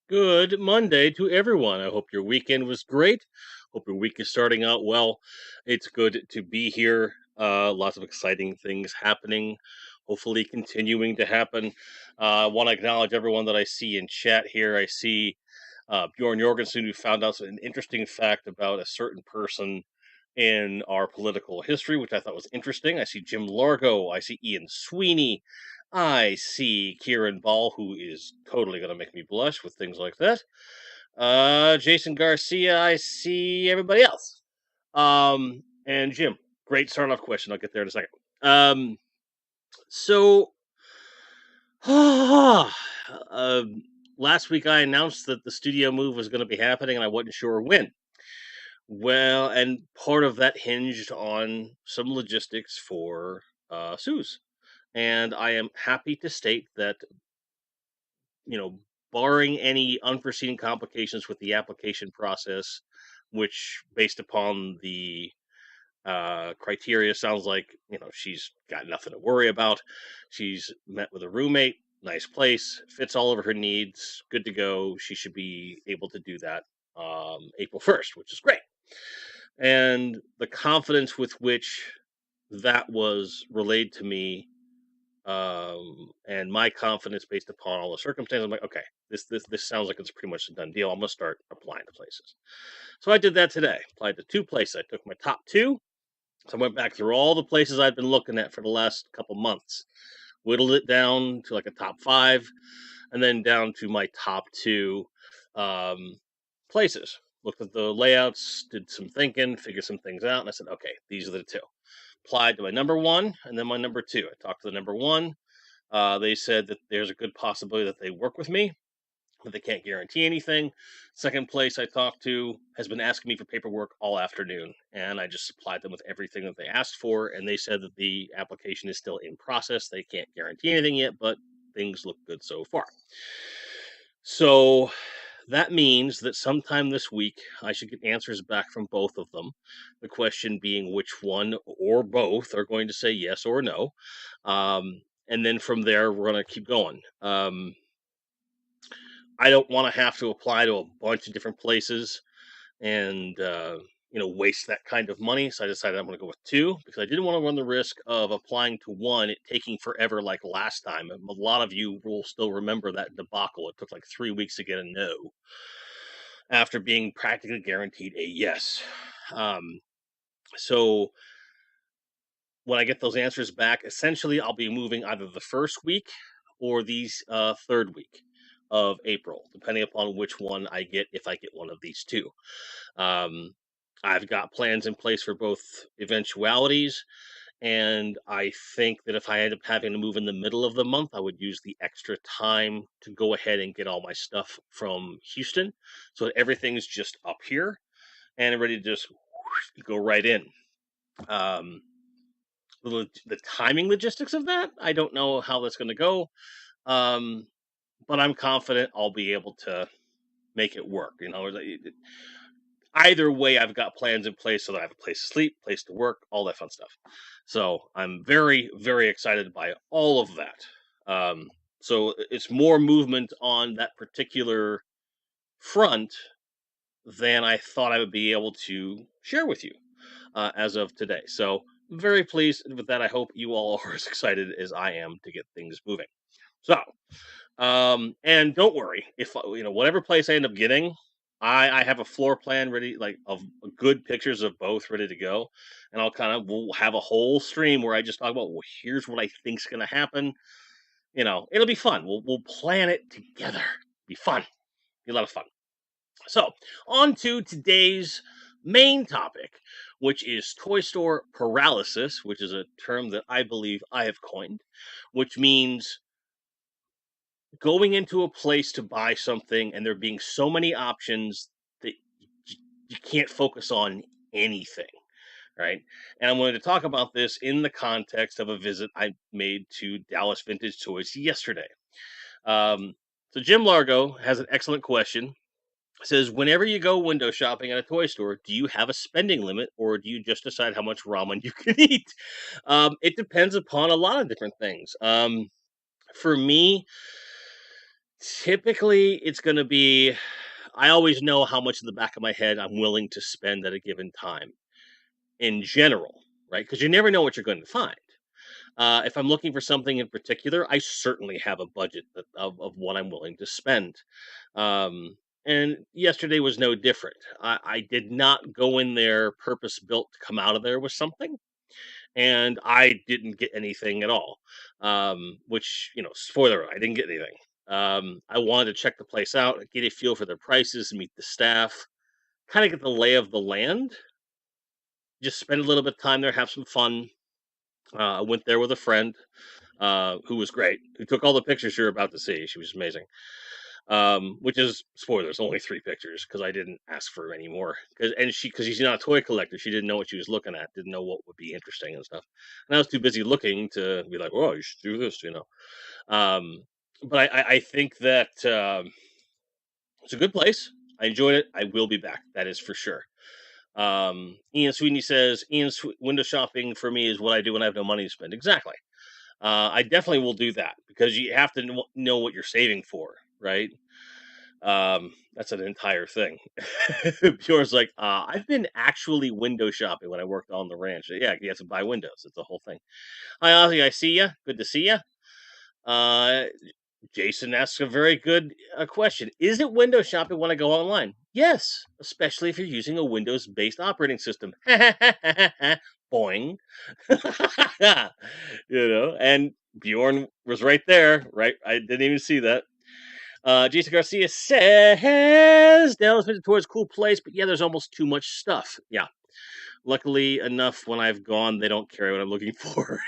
Good Monday to everyone. I hope your weekend was great. Hope your week is starting out well. It's good to be here. Lots of exciting things happening, hopefully continuing to happen. I want to acknowledge everyone that I see in chat here. I see Bjorn Jorgensen, who found out an interesting fact about a certain person in our political history, which I thought was interesting. I see Jim Largo. I see Ian Sweeney. I see Kieran Ball, who is totally going to make me blush with things like that. Jason Garcia. I see everybody else. And Jim, great start off question. I'll get there in a second. So, last week I announced that the studio move was going to be happening, and I wasn't sure when. Well, and part of that hinged on some logistics for Sue's. And I am happy to state that, barring any unforeseen complications with the application process, which, based upon the criteria, sounds like, she's got nothing to worry about. She's met with a roommate, nice place, fits all of her needs, good to go. She should be able to do that April 1st, which is great. And the confidence with which that was relayed to me, and my confidence based upon all the circumstances, I'm like, okay, this sounds like it's pretty much a done deal. I'm gonna start applying to places. So I did that today. Applied to 2 places. I took my top 2. So I went back through all the places I'd been looking at for the last couple months, whittled it down to like a top 5, and then down to my top 2 places. Looked at the layouts, did some thinking, figured some things out, and I said, okay, these are the 2. Applied to my number 1 and then my number 2. I talked to the number 1. They said that there's a good possibility that they work with me, but they can't guarantee anything. Second place I talked to has been asking me for paperwork all afternoon, and I just supplied them with everything that they asked for, and they said that the application is still in process. They can't guarantee anything yet, but things look good so far. So that means that sometime this week, I should get answers back from both of them. The question being which one or both are going to say yes or no. And then from there, we're going to keep going. I don't want to have to apply to a bunch of different places and, waste that kind of money. So I decided I'm going to go with 2 because I didn't want to run the risk of applying to 1, it taking forever like last time. A lot of you will still remember that debacle. It took like 3 weeks to get a no after being practically guaranteed a yes. So when I get those answers back, essentially I'll be moving either the first week or the third week of April, depending upon which one I get, if I get one of these 2. I've got plans in place for both eventualities, and I think that if I end up having to move in the middle of the month, I would use the extra time to go ahead and get all my stuff from Houston so that everything's just up here and ready to just you go right in. Um, the timing logistics of that, I don't know how that's going to go, um, but I'm confident I'll be able to make it work. Either way, I've got plans in place so that I have a place to sleep, place to work, all that fun stuff. So I'm very, very excited by all of that. So it's more movement on that particular front than I thought I would be able to share with you as of today. So very pleased with that. I hope you all are as excited as I am to get things moving. So, and don't worry if whatever place I end up getting, I have a floor plan ready, like of good pictures of both ready to go, and we'll have a whole stream where I just talk about, well, here's what I think's going to happen. It'll be fun. We'll plan it together. Be fun. Be a lot of fun. So, on to today's main topic, which is toy store paralysis, which is a term that I believe I have coined, which means going into a place to buy something and there being so many options that you can't focus on anything, right? And I'm going to talk about this in the context of a visit I made to Dallas Vintage Toys yesterday. So Jim Largo has an excellent question. Says, whenever you go window shopping at a toy store, do you have a spending limit or do you just decide how much ramen you can eat? It depends upon a lot of different things. For me, typically it's going to be, I always know how much in the back of my head I'm willing to spend at a given time in general, right? Because you never know what you're going to find. If I'm looking for something in particular, I certainly have a budget of what I'm willing to spend. Um, and yesterday was no different. I did not go in there purpose built to come out of there with something, and I didn't get anything at all. Which, spoiler, I didn't get anything. I wanted to check the place out, get a feel for their prices, meet the staff, kind of get the lay of the land, just spend a little bit of time there, have some fun. I went there with a friend who was great, who took all the pictures you're about to see. She was amazing. Which is spoilers, only 3 pictures because I didn't ask for any more. Because she's not a toy collector, she didn't know what she was looking at, didn't know what would be interesting and stuff. And I was too busy looking to be like, "Oh, you should do this." But I think that it's a good place. I enjoyed it. I will be back. That is for sure. Ian Sweeney says, window shopping for me is what I do when I have no money to spend. Exactly. I definitely will do that because you have to know what you're saving for, right? That's an entire thing. Bjorn's like, I've been actually window shopping when I worked on the ranch. Yeah, you have to buy windows. It's the whole thing. Hi, Ozzy. I see ya. Good to see ya. Jason asks a very good question. Is it window shopping when I go online? Yes, especially if you're using a Windows-based operating system. Boing. And Bjorn was right there, right? I didn't even see that. Jason Garcia says Dallas Vintage Tours cool place, but yeah, there's almost too much stuff. Yeah. Luckily enough, when I've gone, they don't carry what I'm looking for.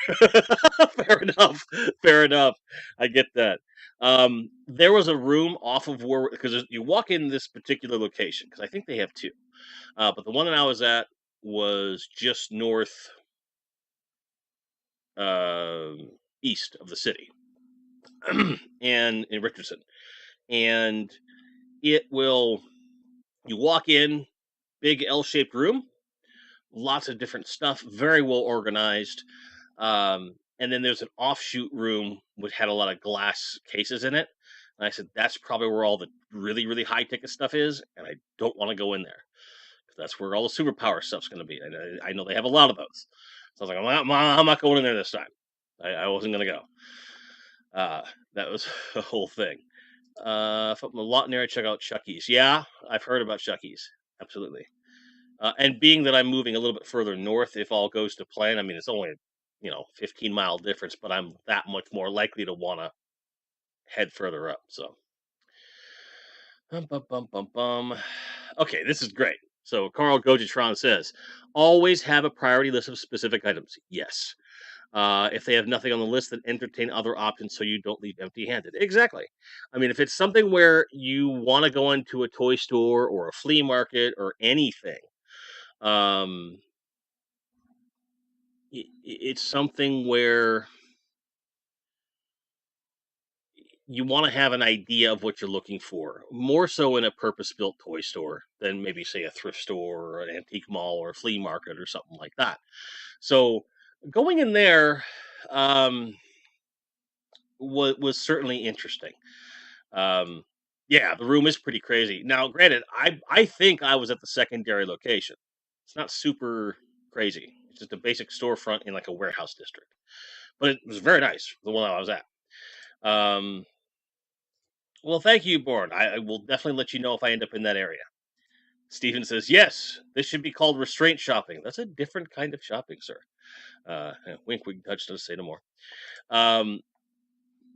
Fair enough. Fair enough. I get that. There was a room off of where, because you walk in this particular location, because I think they have 2. But the one that I was at was just north east of the city, and in Richardson. And you walk in, big L-shaped room, lots of different stuff, very well organized. And then there's an offshoot room which had a lot of glass cases in it. And I said, that's probably where all the really, really high ticket stuff is. And I don't want to go in there because that's where all the superpower stuff's going to be. And I know they have a lot of those. So I was like, I'm not going in there this time. I wasn't going to go. That was the whole thing. From a lot area, check out Chucky's. Yeah, I've heard about Chucky's. Absolutely. And being that I'm moving a little bit further north, if all goes to plan, I mean, it's only 15-mile difference, but I'm that much more likely to want to head further up. So, okay, this is great. So Carl Gojitron says, always have a priority list of specific items. Yes. If they have nothing on the list, then entertain other options so you don't leave empty-handed. Exactly. I mean, if it's something where you want to go into a toy store or a flea market or anything, Um, it's something where you want to have an idea of what you're looking for, more so in a purpose-built toy store than maybe say a thrift store or an antique mall or a flea market or something like that. So going in there was certainly interesting. Um, yeah, the room is pretty crazy. Now, granted, I think I was at the secondary location. It's not super crazy. It's just a basic storefront in like a warehouse district, but it was very nice. The one I was at. Um, well, thank you, Born. I will definitely let you know if I end up in that area. Steven says, yes, this should be called restraint shopping. That's a different kind of shopping, sir. Wink, wink, touch, does say no more. Um,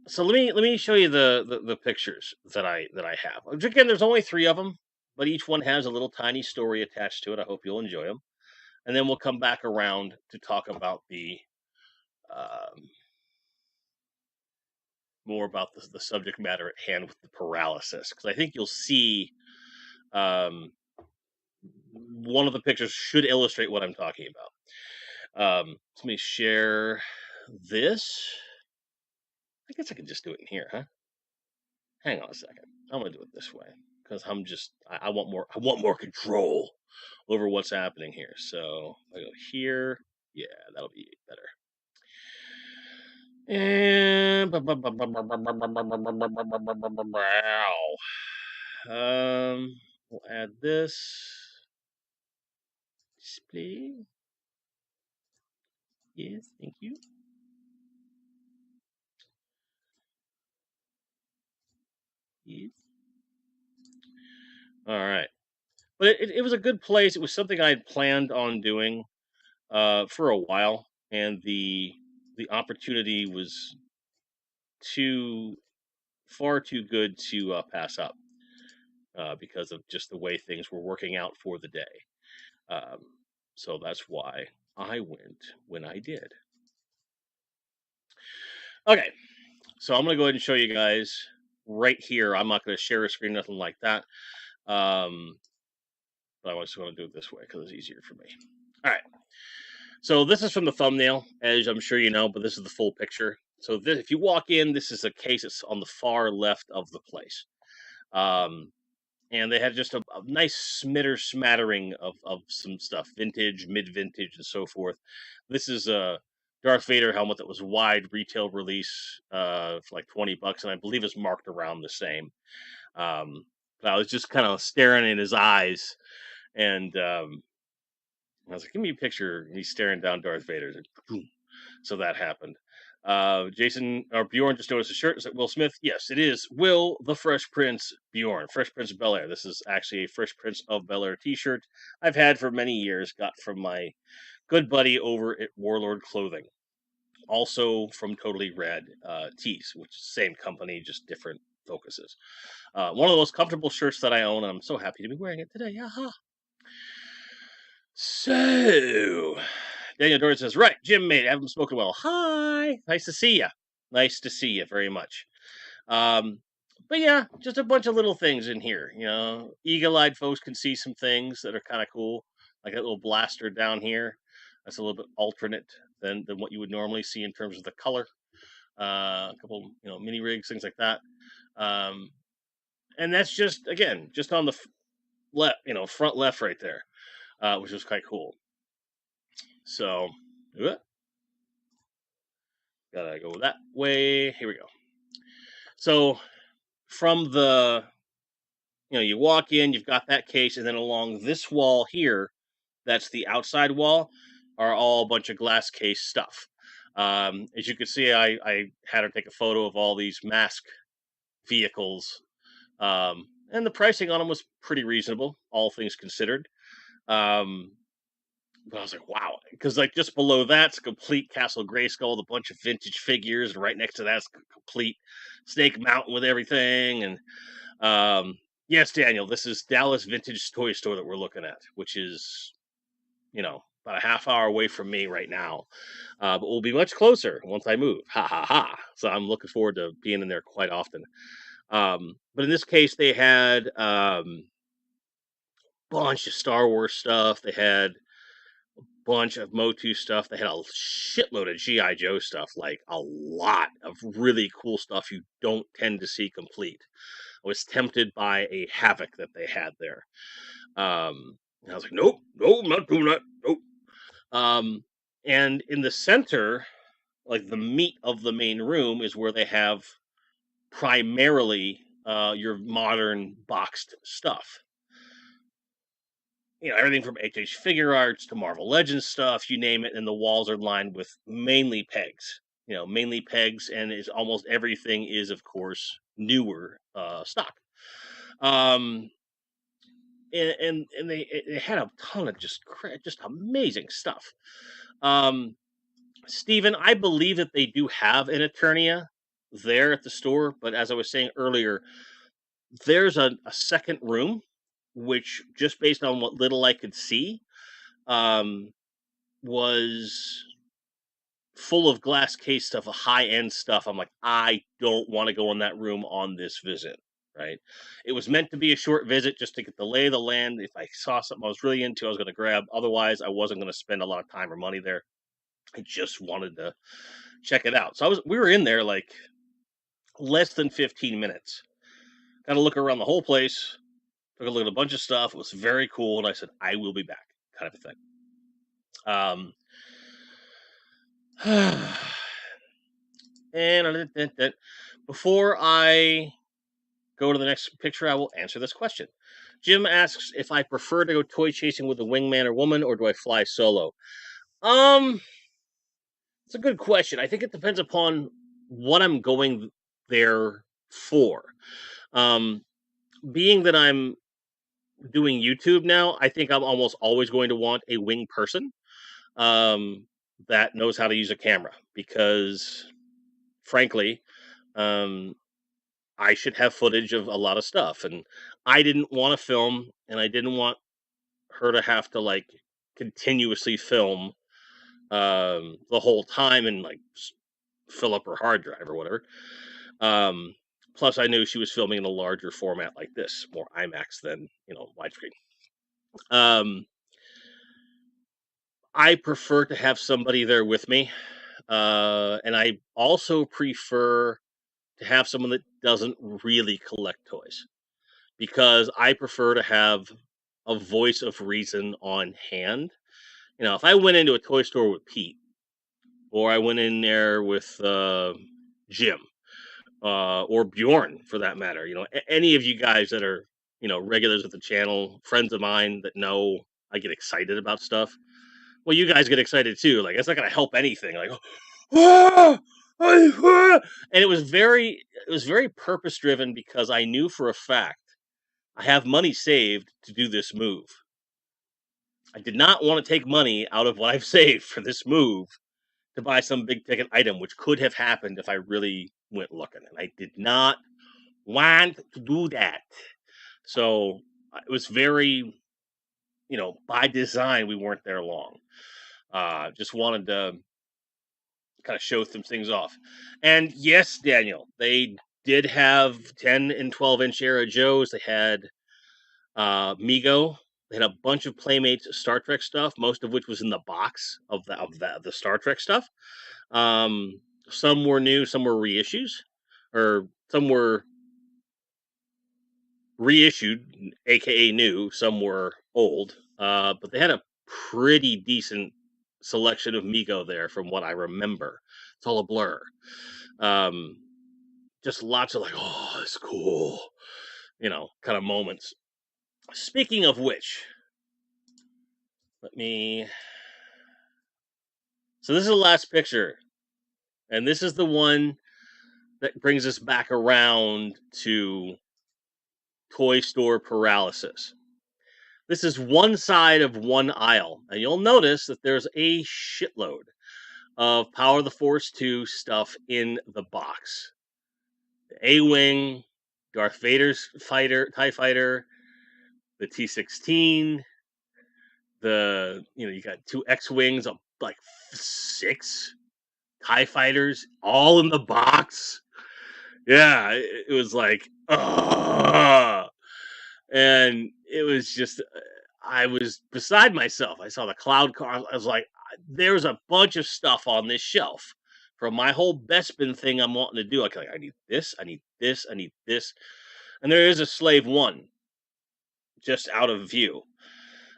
so let me show you the pictures that I have. Again, there's only 3 of them, but each one has a little tiny story attached to it. I hope you'll enjoy them, and then we'll come back around to talk about the um, more about the subject matter at hand with the paralysis, because I think you'll see um, one of the pictures should illustrate what I'm talking about. Let me share this. I guess I could just do it in here, huh? Hang on a second. I'm gonna do it this way because I want more. I want more control over what's happening here. So I go here. Yeah, that'll be better. And we'll add this display. Yes, thank you. Yes. All right. But it was a good place. It was something I had planned on doing for a while, and the opportunity was too far too good to pass up because of just the way things were working out for the day. Um, so that's why I went when I did. Okay, so I'm gonna go ahead and show you guys right here. I'm not gonna share a screen, nothing like that. Um, but I just want to do it this way because it's easier for me. All right. So this is from the thumbnail, as I'm sure you know, but this is the full picture. So if you walk in, this is a case that's on the far left of the place. Um, and they had just a nice smattering of some stuff, vintage, mid-vintage, and so forth. This is a Darth Vader helmet that was wide retail release for like $20, and I believe it's marked around the same. Um, but I was just kind of staring in his eyes, and I was like, "Give me a picture." And he's staring down Darth Vader. Like, so that happened. Jason or Bjorn just noticed a shirt. Is it Will Smith? Yes, it is Will the Fresh Prince Bjorn, Fresh Prince of Bel Air. This is actually a Fresh Prince of Bel Air T-shirt I've had for many years. Got from my good buddy over at Warlord Clothing. Also from Totally Red Tees, which is the same company, just different focuses. One of those comfortable shirts that I own. And I'm so happy to be wearing it today. Aha. So, Daniel Doran says, right, Jim mate, haven't spoken well. Hi, nice to see you. Nice to see you very much. Um, but yeah, just a bunch of little things in here. You know, eagle-eyed folks can see some things that are kind of cool, like that little blaster down here. That's a little bit alternate than what you would normally see in terms of the color. A couple, mini rigs, things like that. Um, and that's just again, just on the left, front left right there, which was quite cool. So, gotta go that way. Here we go. So, from you walk in, you've got that case, and then along this wall here, that's the outside wall, are all a bunch of glass case stuff. As you can see, I had her take a photo of all these mask vehicles, and the pricing on them was pretty reasonable, all things considered. Um, But I was like, wow, because like just below that's a complete Castle Grayskull with a bunch of vintage figures, and right next to that's complete Snake Mountain with everything. And yes, Daniel, this is Dallas Vintage Toy Store that we're looking at, which is about a half hour away from me right now, but we'll be much closer once I move. Ha ha ha! So I'm looking forward to being in there quite often. But in this case, they had bunch of Star Wars stuff. They had a bunch of Motu stuff. They had a shitload of GI Joe stuff, like a lot of really cool stuff you don't tend to see complete. I was tempted by a Havoc that they had there. And I was like, nope, no, I'm not doing that. Nope. And in the center, like the meat of the main room, is where they have primarily your modern boxed stuff. You know, everything from HH Figure Arts to Marvel Legends stuff, you name it, and the walls are lined with mainly pegs. You know, mainly pegs, and is almost everything is, of course, newer stock. Um, and they had a ton of just amazing stuff. Stephen, I believe that they do have an Eternia there at the store, but as I was saying earlier, there's a second room, which just based on what little I could see, was full of glass case stuff, a high end stuff. I'm like, I don't want to go in that room on this visit. Right? It was meant to be a short visit just to get the lay of the land. If I saw something I was really into, I was going to grab. Otherwise, I wasn't going to spend a lot of time or money there. I just wanted to check it out. So we were in there like less than 15 minutes. Got to look around the whole place. Took a look at a bunch of stuff. It was very cool, and I said, I will be back, kind of a thing. And before I go to the next picture, I will answer this question. Jim asks if I prefer to go toy chasing with a wingman or woman, or do I fly solo? It's a good question. I think it depends upon what I'm going there for. Being that I'm doing YouTube now, I think I'm almost always going to want a wing person that knows how to use a camera, because frankly, I should have footage of a lot of stuff, and I didn't want to film, and I didn't want her to have to like continuously film the whole time and like fill up her hard drive or whatever. Plus, I knew she was filming in a larger format like this, more IMAX than widescreen. I prefer to have somebody there with me, and I also prefer to have someone that doesn't really collect toys, because I prefer to have a voice of reason on hand. You know, if I went into a toy store with Pete, or I went in there with Jim, or Bjorn for that matter, any of you guys that are, regulars of the channel, friends of mine that know I get excited about stuff. Well, you guys get excited too. Like, it's not going to help anything. Like, and it was very purpose driven, because I knew for a fact I have money saved to do this move. I did not want to take money out of what I've saved for this move to buy some big ticket item, which could have happened if I really went looking. And I did not want to do that. So it was very, by design, we weren't there long. Just wanted to kind of show some things off. And yes, Daniel, they did have 10 and 12-inch era Joes. They had Mego. They had a bunch of Playmates Star Trek stuff, most of which was in the box of the Star Trek stuff. Some were new, some were reissues, or some were reissued, aka new, some were old. But they had a pretty decent selection of Mego there, from what I remember. It's all a blur. Just lots of like, oh, it's cool, kind of moments. Speaking of which, so this is the last picture, and this is the one that brings us back around to toy store paralysis. This is one side of one aisle, and you'll notice that there's a shitload of Power of the Force 2 stuff in the box. The A-Wing, Darth Vader's TIE Fighter, the T-16, you got 2 X-Wings, like 6 TIE Fighters, all in the box. Yeah, it was like, and it was just, I was beside myself. I saw the cloud car. I was like, there's a bunch of stuff on this shelf from my whole Bespin thing I'm wanting to do. Like, I need this, I need this, I need this. And there is a Slave One just out of view.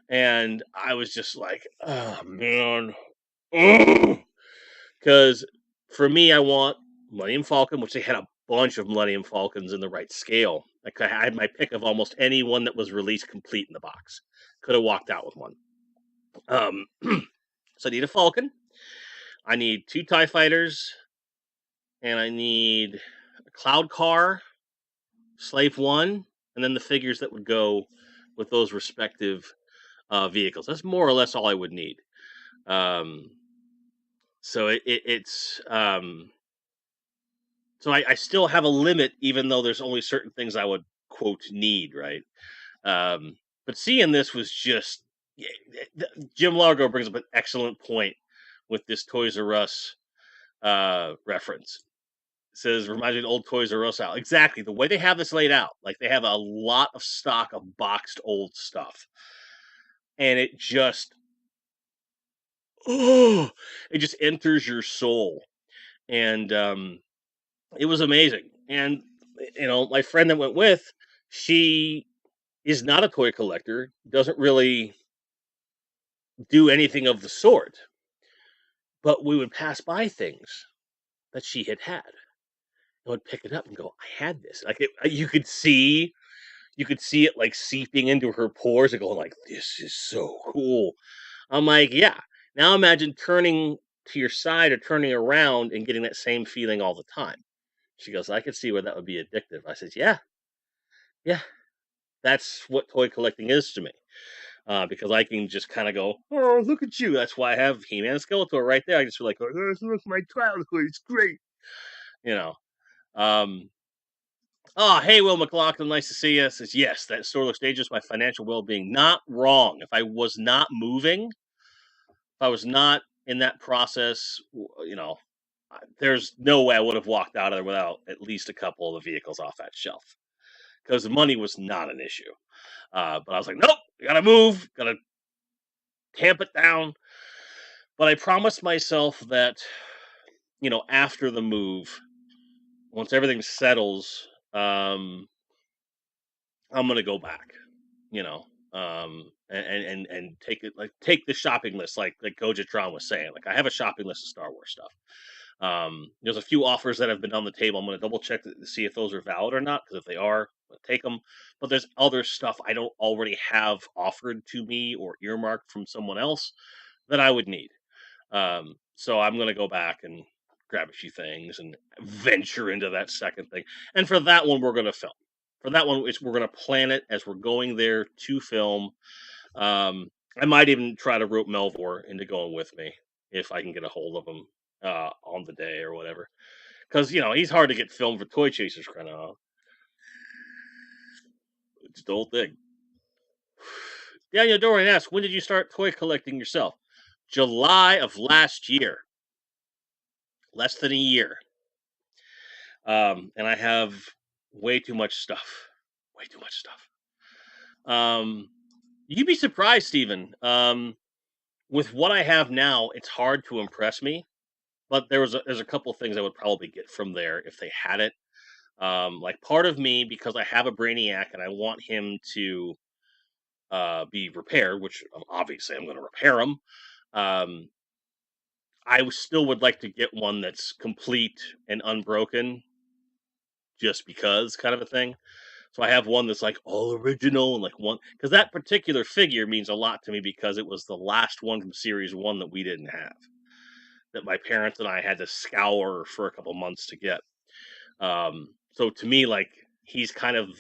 And I was just like, oh man. Because for me, I want Millennium Falcon, which they had a bunch of Millennium Falcons in the right scale. Like I had my pick of almost any one that was released complete in the box. Could have walked out with one. Um, so I need a Falcon. I need 2 TIE fighters, and I need a Cloud Car, Slave One, and then the figures that would go with those respective vehicles. That's more or less all I would need. Um, so it's so I still have a limit, even though there's only certain things I would quote need, right? Um, but seeing this was just yeah, Jim Largo brings up an excellent point with this Toys R Us reference. It says reminds me of old Toys R Us out. Exactly the way they have this laid out, like they have a lot of stock of boxed old stuff, and it just oh, it just enters your soul, and it was amazing. And my friend that went with, she is not a toy collector, doesn't really do anything of the sort, but we would pass by things that she had. I would pick it up and go, "I had this." Like you could see it like seeping into her pores and going like, "This is so cool." I'm like, "Yeah." Now imagine turning to your side or turning around and getting that same feeling all the time. She goes, "I could see where that would be addictive." I said, "Yeah, yeah, that's what toy collecting is to me." Because I can just kind of go, "Oh, look at you." That's why I have He-Man and Skeletor right there. I just feel like, "Oh, look, my childhood. It's great." You know. Um, oh, hey, Will McLaughlin. Nice to see you. Says, yes, that store looks dangerous. My financial well being. Not wrong. If I was not moving, if I was not in that process, there's no way I would have walked out of there without at least a couple of the vehicles off that shelf because the money was not an issue. But I was like, nope, gotta move, gotta tamp it down. But I promised myself that, after the move, once everything settles, I'm gonna go back, and take the shopping list, like Gojatron was saying. Like I have a shopping list of Star Wars stuff. There's a few offers that have been on the table. I'm gonna double check to see if those are valid or not. Because if they are, I'll take them. But there's other stuff I don't already have offered to me or earmarked from someone else that I would need. So I'm gonna go back and grab a few things and venture into that second thing. And for that one, we're gonna film. For that one, we're gonna plan it as we're going there to film. I might even try to rope Melvor into going with me if I can get a hold of him on the day or whatever. Because he's hard to get filmed for Toy Chasers kind of. It's the whole thing. Daniel Dorian asks, when did you start toy collecting yourself? July of last year. Less than a year. And I have way too much stuff. Way too much stuff. You'd be surprised, Steven. With what I have now, it's hard to impress me. But there's a couple of things I would probably get from there if they had it. Like part of me, because I have a Brainiac and I want him to be repaired, which obviously I'm going to repair him. I still would like to get one that's complete and unbroken, just because kind of a thing. So I have one that's like all original and like one because that particular figure means a lot to me because it was the last one from series one that we didn't have. That my parents and I had to scour for a couple months to get. So to me, like he's kind of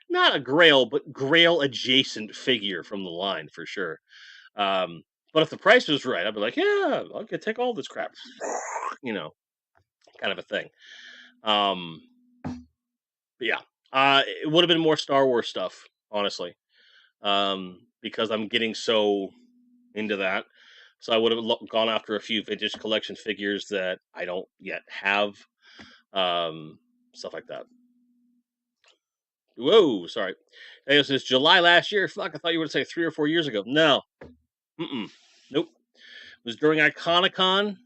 not a Grail, but Grail adjacent figure from the line for sure. But if the price was right, I'd be like, yeah, I could take all this crap, kind of a thing. But yeah, it would have been more Star Wars stuff, honestly, because I'm getting so into that. So I would have gone after a few vintage collection figures that I don't yet have, stuff like that. Whoa, sorry. It says July last year. Fuck, I thought you were going to say 3 or 4 years ago. No. Mm-mm. Nope. It was during Iconicon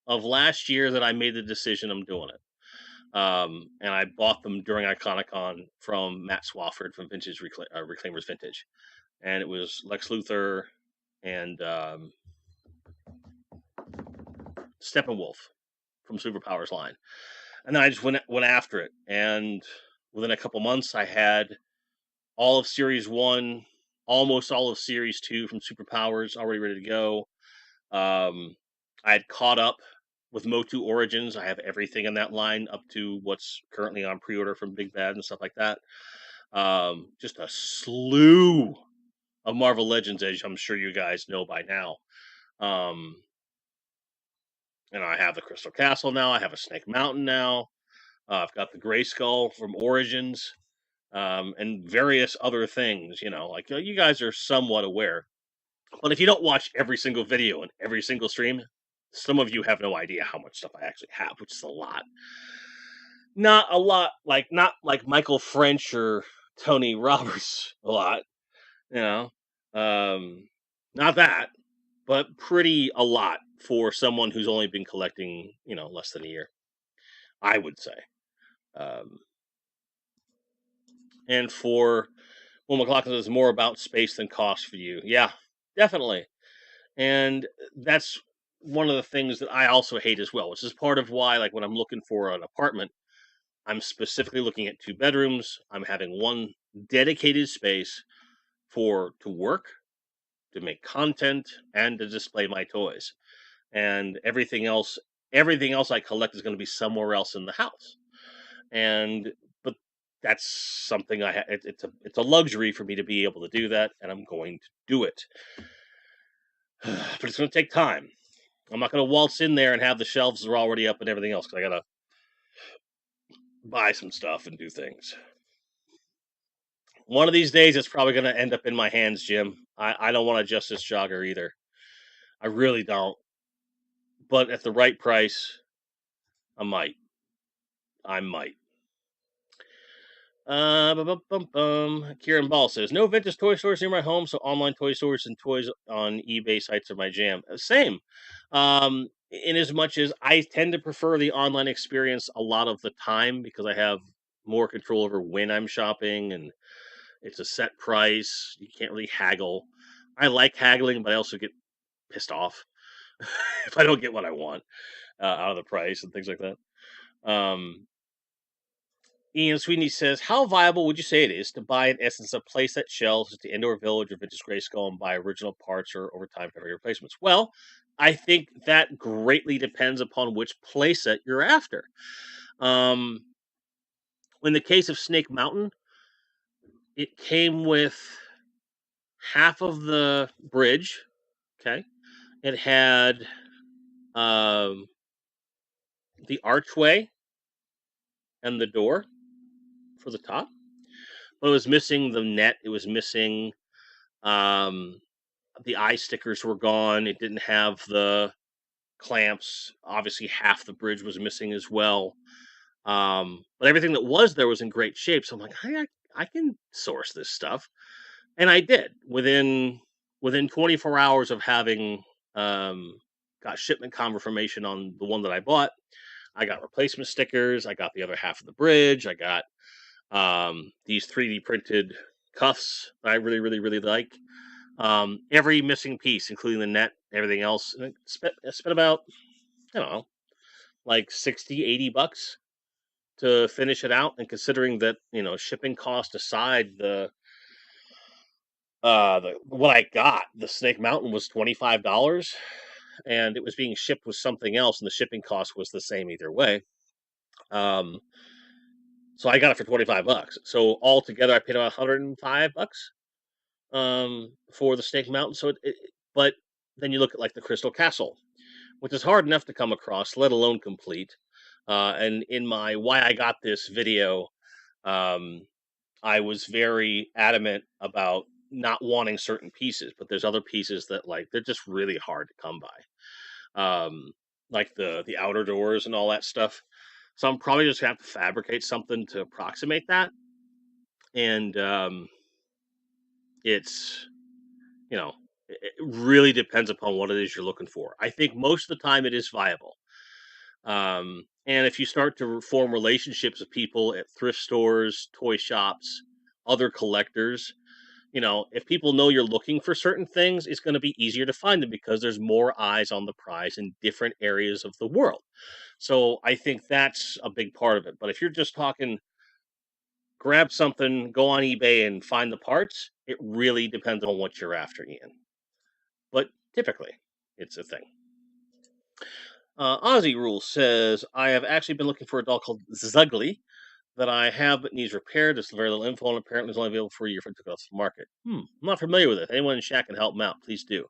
of last year that I made the decision I'm doing it. And I bought them during Iconicon from Matt Swafford from Reclaimers Vintage. And it was Lex Luthor and Steppenwolf from Superpowers line. And then I just went after it. And within a couple months, I had all of Series 1, almost all of Series 2 from Superpowers already ready to go. I had caught up with Motu Origins. I have everything in that line up to what's currently on pre-order from Big Bad and stuff like that. Just a slew of Marvel Legends, as I'm sure you guys know by now. And I have the Crystal Castle now. I have a Snake Mountain now. I've got the Gray Skull from Origins, and various other things. Like you guys are somewhat aware. But if you don't watch every single video and every single stream, some of you have no idea how much stuff I actually have, which is a lot. Not a lot, not like Michael French or Tony Roberts a lot, you know. Not that, but pretty a lot for someone who's only been collecting, less than a year, I would say. And for Will McLaughlin is more about space than cost for you. Yeah, definitely. And that's one of the things that I also hate as well, which is part of why, like, when I'm looking for an apartment, I'm specifically looking at 2 bedrooms. I'm having one dedicated space to work, to make content, and to display my toys. And everything else I collect is going to be somewhere else in the house. But that's something it's a luxury for me to be able to do that, and I'm going to do it. But it's going to take time. I'm not going to waltz in there and have the shelves are already up and everything else, because I got to buy some stuff and do things. One of these days, it's probably going to end up in my hands, Jim. I don't want a Justice Jogger either. I really don't. But at the right price, I might. Kieran Ball says, no vintage toy stores near my home, so online toy stores and toys on eBay sites are my jam. Same. In as much as I tend to prefer the online experience a lot of the time, because I have more control over when I'm shopping, and it's a set price. You can't really haggle. I like haggling, but I also get pissed off if I don't get what I want out of the price and things like that. Ian Sweeney says, how viable would you say it is to buy, in essence, a playset shelves at the Indoor Village or Vintage Grayskull and buy original parts or over time heavy replacements? Well, I think that greatly depends upon which playset you're after. In the case of Snake Mountain, it came with half of the bridge. Okay. It had the archway and the door for the top, but it was missing the net. It was missing the eye stickers were gone. It didn't have the clamps. Obviously, half the bridge was missing as well. But everything that was there was in great shape. So I'm like, I can source this stuff, and I did within 24 hours of having got shipment confirmation on the one that I bought. I got replacement stickers. I got the other half of the bridge. I got these 3D printed cuffs that I really, really, really like. Every missing piece, including the net, everything else. And I spent about, I don't know, like $60-$80 to finish it out. And considering that, shipping cost aside, the what I got, the Snake Mountain was $25, and it was being shipped with something else, and the shipping cost was the same either way. So I got it for $25. So altogether, I paid about $105 for the Snake Mountain. So but then you look at like the Crystal Castle, which is hard enough to come across, let alone complete. And in my why I got this video, I was very adamant about not wanting certain pieces, but there's other pieces that they're just really hard to come by, like the outer doors and all that stuff. So I'm probably just gonna have to fabricate something to approximate that. And it's, you know, it really depends upon what it is you're looking for. I think most of the time it is viable. And if you start to form relationships with people at thrift stores, toy shops, other collectors, if people know you're looking for certain things, it's going to be easier to find them because there's more eyes on the prize in different areas of the world. So I think that's a big part of it. But if you're just talking, grab something, go on eBay and find the parts, it really depends on what you're after, Ian. But typically, it's a thing. Aussie Rule says, I have actually been looking for a doll called Zugly that I have but needs repaired. There's very little info and apparently it's only available for a year for it to go off the market. I'm not familiar with it. Anyone in chat can help them out. Please do.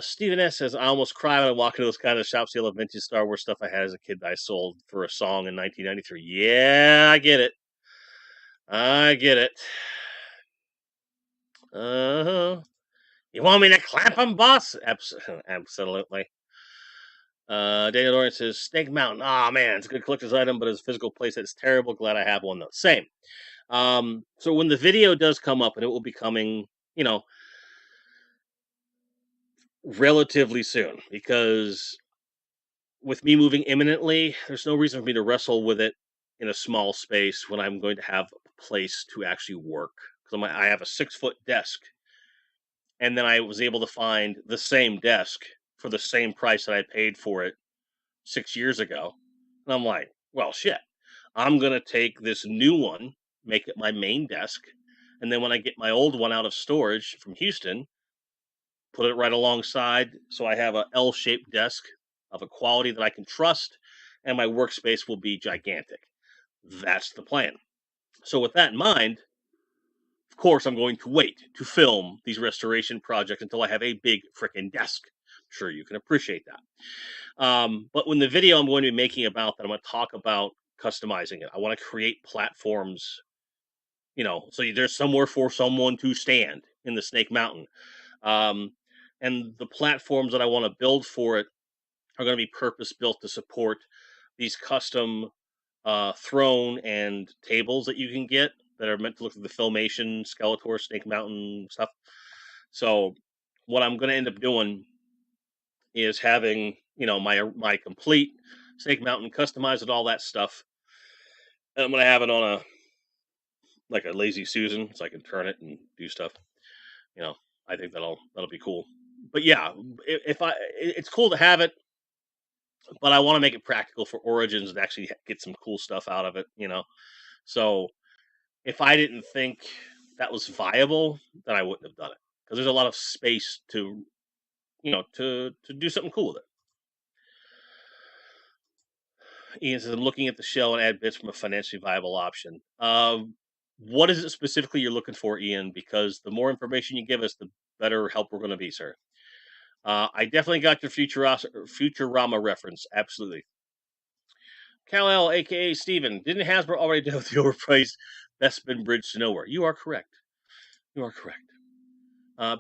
Stephen S says, I almost cry when I walk into those kind of shops, see all the vintage Star Wars stuff I had as a kid that I sold for a song in 1993. Yeah, I get it. I get it. Uh-huh. You want me to clap him, boss? Absolutely. Daniel Lawrence says, Snake Mountain. Oh, man, it's a good collector's item, but as a physical place, it's terrible. Glad I have one, though. Same. So when the video does come up, and it will be coming, relatively soon, because with me moving imminently, there's no reason for me to wrestle with it in a small space when I'm going to have a place to actually work. Because I have a 6-foot desk, and then I was able to find the same desk for the same price that I paid for it 6 years ago. And I'm like, well, shit. I'm going to take this new one, make it my main desk. And then when I get my old one out of storage from Houston, put it right alongside. So I have a L-shaped desk of a quality that I can trust. And my workspace will be gigantic. That's the plan. So with that in mind, of course, I'm going to wait to film these restoration projects until I have a big frickin' desk. I'm sure you can appreciate that. But when the video I'm going to be making about that, I'm going to talk about customizing it. I want to create platforms, so there's somewhere for someone to stand in the Snake Mountain. And the platforms that I want to build for it are going to be purpose built to support these custom throne and tables that you can get that are meant to look at the Filmation, Skeletor, Snake Mountain stuff. So what I'm going to end up doing is having, my complete Snake Mountain customized and all that stuff. And I'm going to have it on a lazy Susan, so I can turn it and do stuff. I think that'll be cool. But yeah, it's cool to have it, but I want to make it practical for Origins and actually get some cool stuff out of it. So if I didn't think that was viable, then I wouldn't have done it, because there's a lot of space to do something cool with it. Ian says, I'm looking at the shell and add bits from a financially viable option. What is it specifically you're looking for, Ian? Because the more information you give us, the better help we're going to be, sir. I definitely got your Futurama reference. Absolutely. Kal-El, a.k.a. Steven, didn't Hasbro already do the overpriced Bespin Bridge to Nowhere? You are correct. You are correct.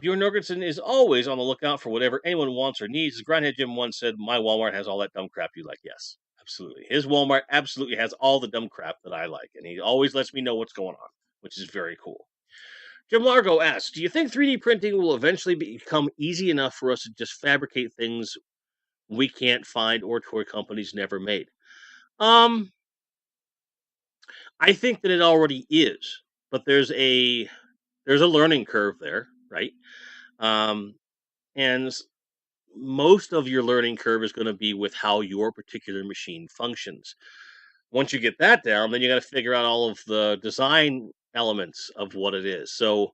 Bjorn Norgrensen is always on the lookout for whatever anyone wants or needs. As Grindhead Jim once said, my Walmart has all that dumb crap you like. Yes, absolutely. His Walmart absolutely has all the dumb crap that I like, and he always lets me know what's going on, which is very cool. Jim Largo asks, do you think 3D printing will eventually become easy enough for us to just fabricate things we can't find or toy companies never made? I think that it already is, but there's a learning curve there, right? And most of your learning curve is going to be with how your particular machine functions. Once you get that down, then you got to figure out all of the design elements of what it is. So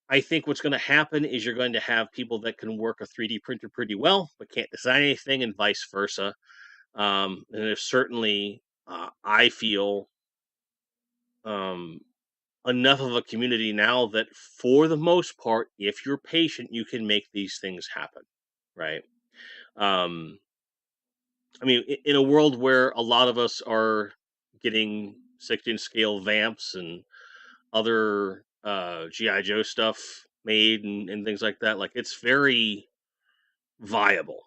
I think what's going to happen is you're going to have people that can work a 3D printer pretty well, but can't design anything, and vice versa. And there's certainly, I feel, enough of a community now that for the most part, if you're patient, you can make these things happen, right? Um, I mean, in a world where a lot of us are getting 16 scale vamps and other GI Joe stuff made and things like that, like, it's very viable.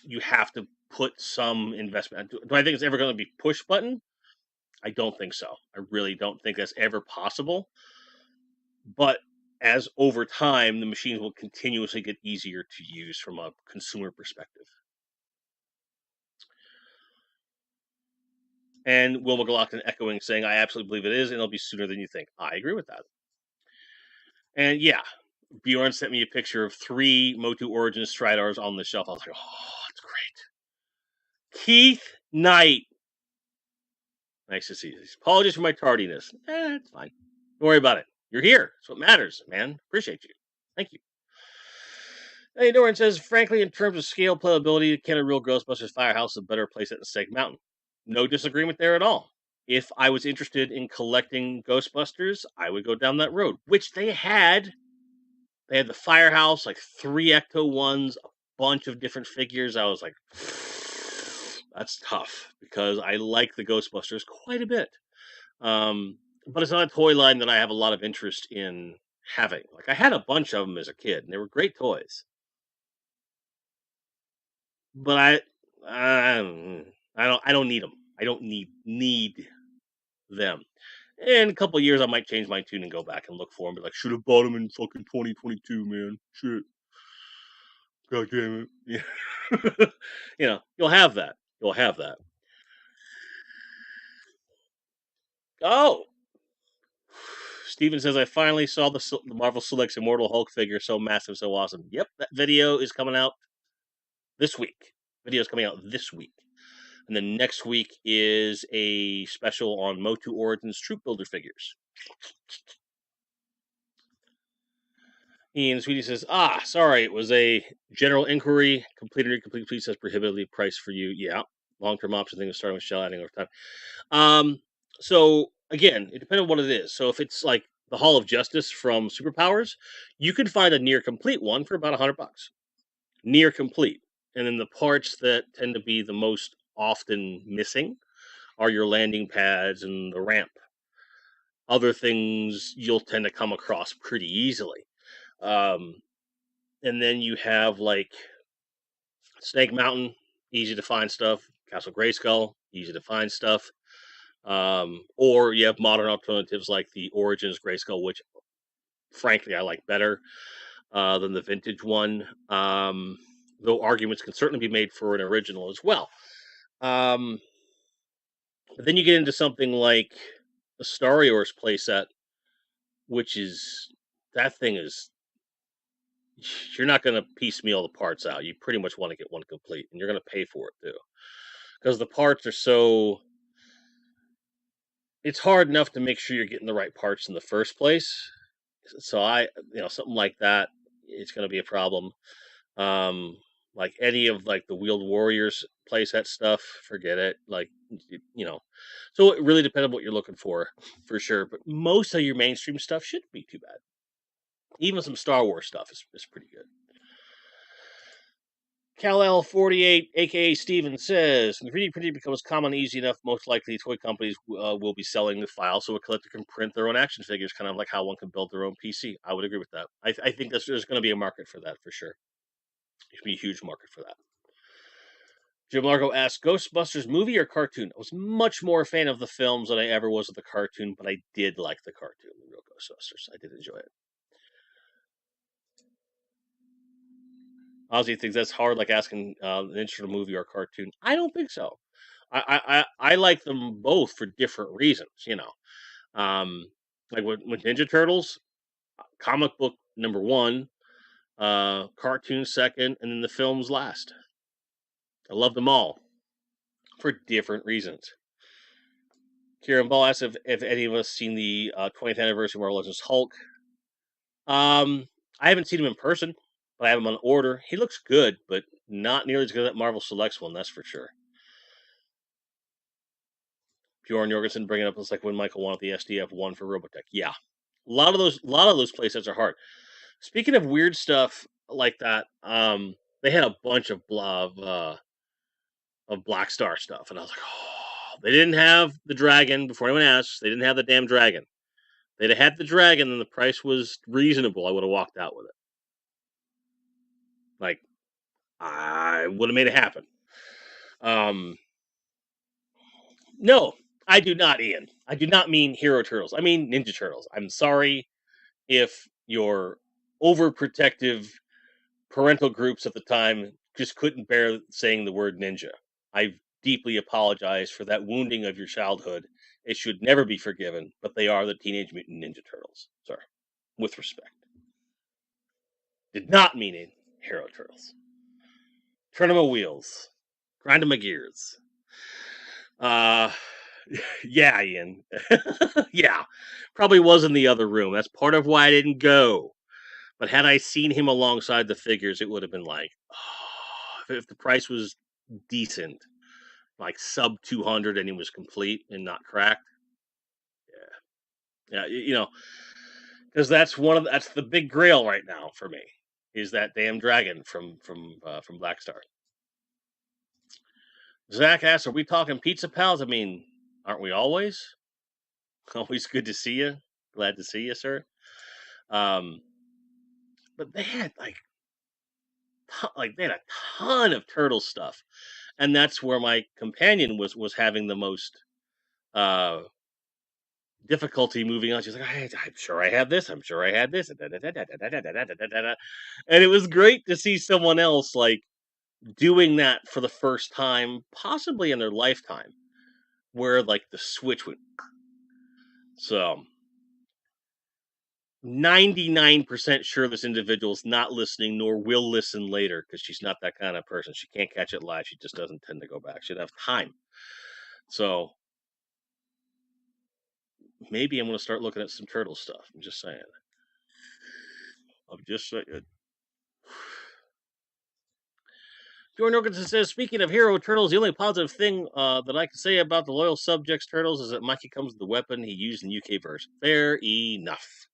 You have to put some investment. Do I think it's ever going to be push button? I don't think so. I really don't think that's ever possible. But as over time, the machines will continuously get easier to use from a consumer perspective. And Will McLaughlin echoing, saying, I absolutely believe it is, and it'll be sooner than you think. I agree with that. And yeah, Bjorn sent me a picture of 3 Motu Origins Stridars on the shelf. I was like, oh, that's great. Keith Knight. Nice to see you. Apologies for my tardiness. It's fine. Don't worry about it. You're here. That's what matters, man. Appreciate you. Thank you. Hey, Doran says, frankly, in terms of scale playability, can a real Ghostbusters Firehouse a better place at the Snake Mountain? No disagreement there at all. If I was interested in collecting Ghostbusters, I would go down that road, which they had. They had the Firehouse, like 3 Ecto ones, a bunch of different figures. I was like, that's tough because I like the Ghostbusters quite a bit. But it's not a toy line that I have a lot of interest in having. Like I had a bunch of them as a kid, and they were great toys. But I don't need them. I don't need them. In a couple of years, I might change my tune and go back and look for them. Be like, should have bought them in fucking 2022, man. Shit. God damn it. Yeah. You'll have that. You'll have that. Oh, Steven says, I finally saw the Marvel Selects Immortal Hulk figure. So massive, so awesome. Yep, that video is coming out this week. Video's coming out this week. And then next week is a special on Motu Origins Troop Builder figures. Ian Sweetie says, sorry, it was a general inquiry. Complete and incomplete, please, says prohibitively priced for you. Yeah. Long-term option thing is starting with shell adding over time. So again, it depends on what it is. So if it's like the Hall of Justice from Superpowers, you could find a near complete one for about $100. Near complete. And then the parts that tend to be the most often missing are your landing pads and the ramp. Other things you'll tend to come across pretty easily. And then you have like Snake Mountain, easy to find stuff. Castle Grayskull, easy to find stuff. Or you have modern alternatives like the Origins Grayskull, which frankly I like better than the vintage one. Though arguments can certainly be made for an original as well. But then you get into something like a Star Wars playset, which is that thing is you're not going to piecemeal the parts out. You pretty much want to get one complete, and you're going to pay for it too, because the parts are so. It's hard enough to make sure you're getting the right parts in the first place. So something like that, it's going to be a problem. Like any of like the Wheeled Warriors playset stuff, forget it. Like so it really depends on what you're looking for sure. But most of your mainstream stuff shouldn't be too bad. Even some Star Wars stuff is pretty good. Kal-El48, aka Steven, says, when 3D printing becomes common and easy enough, most likely toy companies will be selling the file so a collector can print their own action figures, kind of like how one can build their own PC. I would agree with that. I think there's going to be a market for that for sure. There's going to be a huge market for that. Jim Largo asks, Ghostbusters movie or cartoon? I was much more a fan of the films than I ever was of the cartoon, but I did like the cartoon, the real Ghostbusters. I did enjoy it. Ozzy thinks that's hard, like asking an interest in a movie or a cartoon. I don't think so. I like them both for different reasons, Like with Ninja Turtles, comic book number one, cartoon second, and then the films last. I love them all for different reasons. Kieran Ball asks if any of us seen the 20th anniversary of Marvel Legends Hulk. I haven't seen him in person, but I have him on order. He looks good, but not nearly as good as that Marvel Selects one, that's for sure. Bjorn Jorgensen bringing up it's like when Michael wanted the SDF one for Robotech. Yeah, a lot of those playsets are hard. Speaking of weird stuff like that, they had a bunch of Black Star stuff, and I was like, oh, they didn't have the dragon. Before anyone asks, they didn't have the damn dragon. They'd have had the dragon, and the price was reasonable. I would have walked out with it. Like, I would have made it happen. No, I do not, Ian. I do not mean Hero Turtles. I mean Ninja Turtles. I'm sorry if your overprotective parental groups at the time just couldn't bear saying the word ninja. I deeply apologize for that wounding of your childhood. It should never be forgiven, but they are the Teenage Mutant Ninja Turtles. Sorry. With respect. Did not mean it. Hero Turtles. Turn 'em a wheels. Grind 'em a gears. Uh, yeah, Ian. Yeah. Probably was in the other room. That's part of why I didn't go. But had I seen him alongside the figures, it would have been like, oh, if the price was decent, like sub 200 and he was complete and not cracked. Yeah. Yeah, because that's the big grail right now for me is that damn dragon from Black Star. Zach asks, "Are we talking pizza pals? I mean, aren't we always? Always good to see you. Glad to see you, sir." Um, but they had they had a ton of turtle stuff, and that's where my companion was having the most uh difficulty moving on. She's like, I'm sure I had this. I'm sure I had this. And it was great to see someone else like doing that for the first time, possibly in their lifetime, where like the switch went. So 99% sure this individual's not listening nor will listen later because she's not that kind of person. She can't catch it live. She just doesn't tend to go back. She'd have time. So maybe I'm going to start looking at some turtle stuff. I'm just saying. Jordan Orkinson says, speaking of hero turtles, the only positive thing that I can say about the Loyal Subjects turtles is that Mikey comes with the weapon he used in the UK version. Fair enough.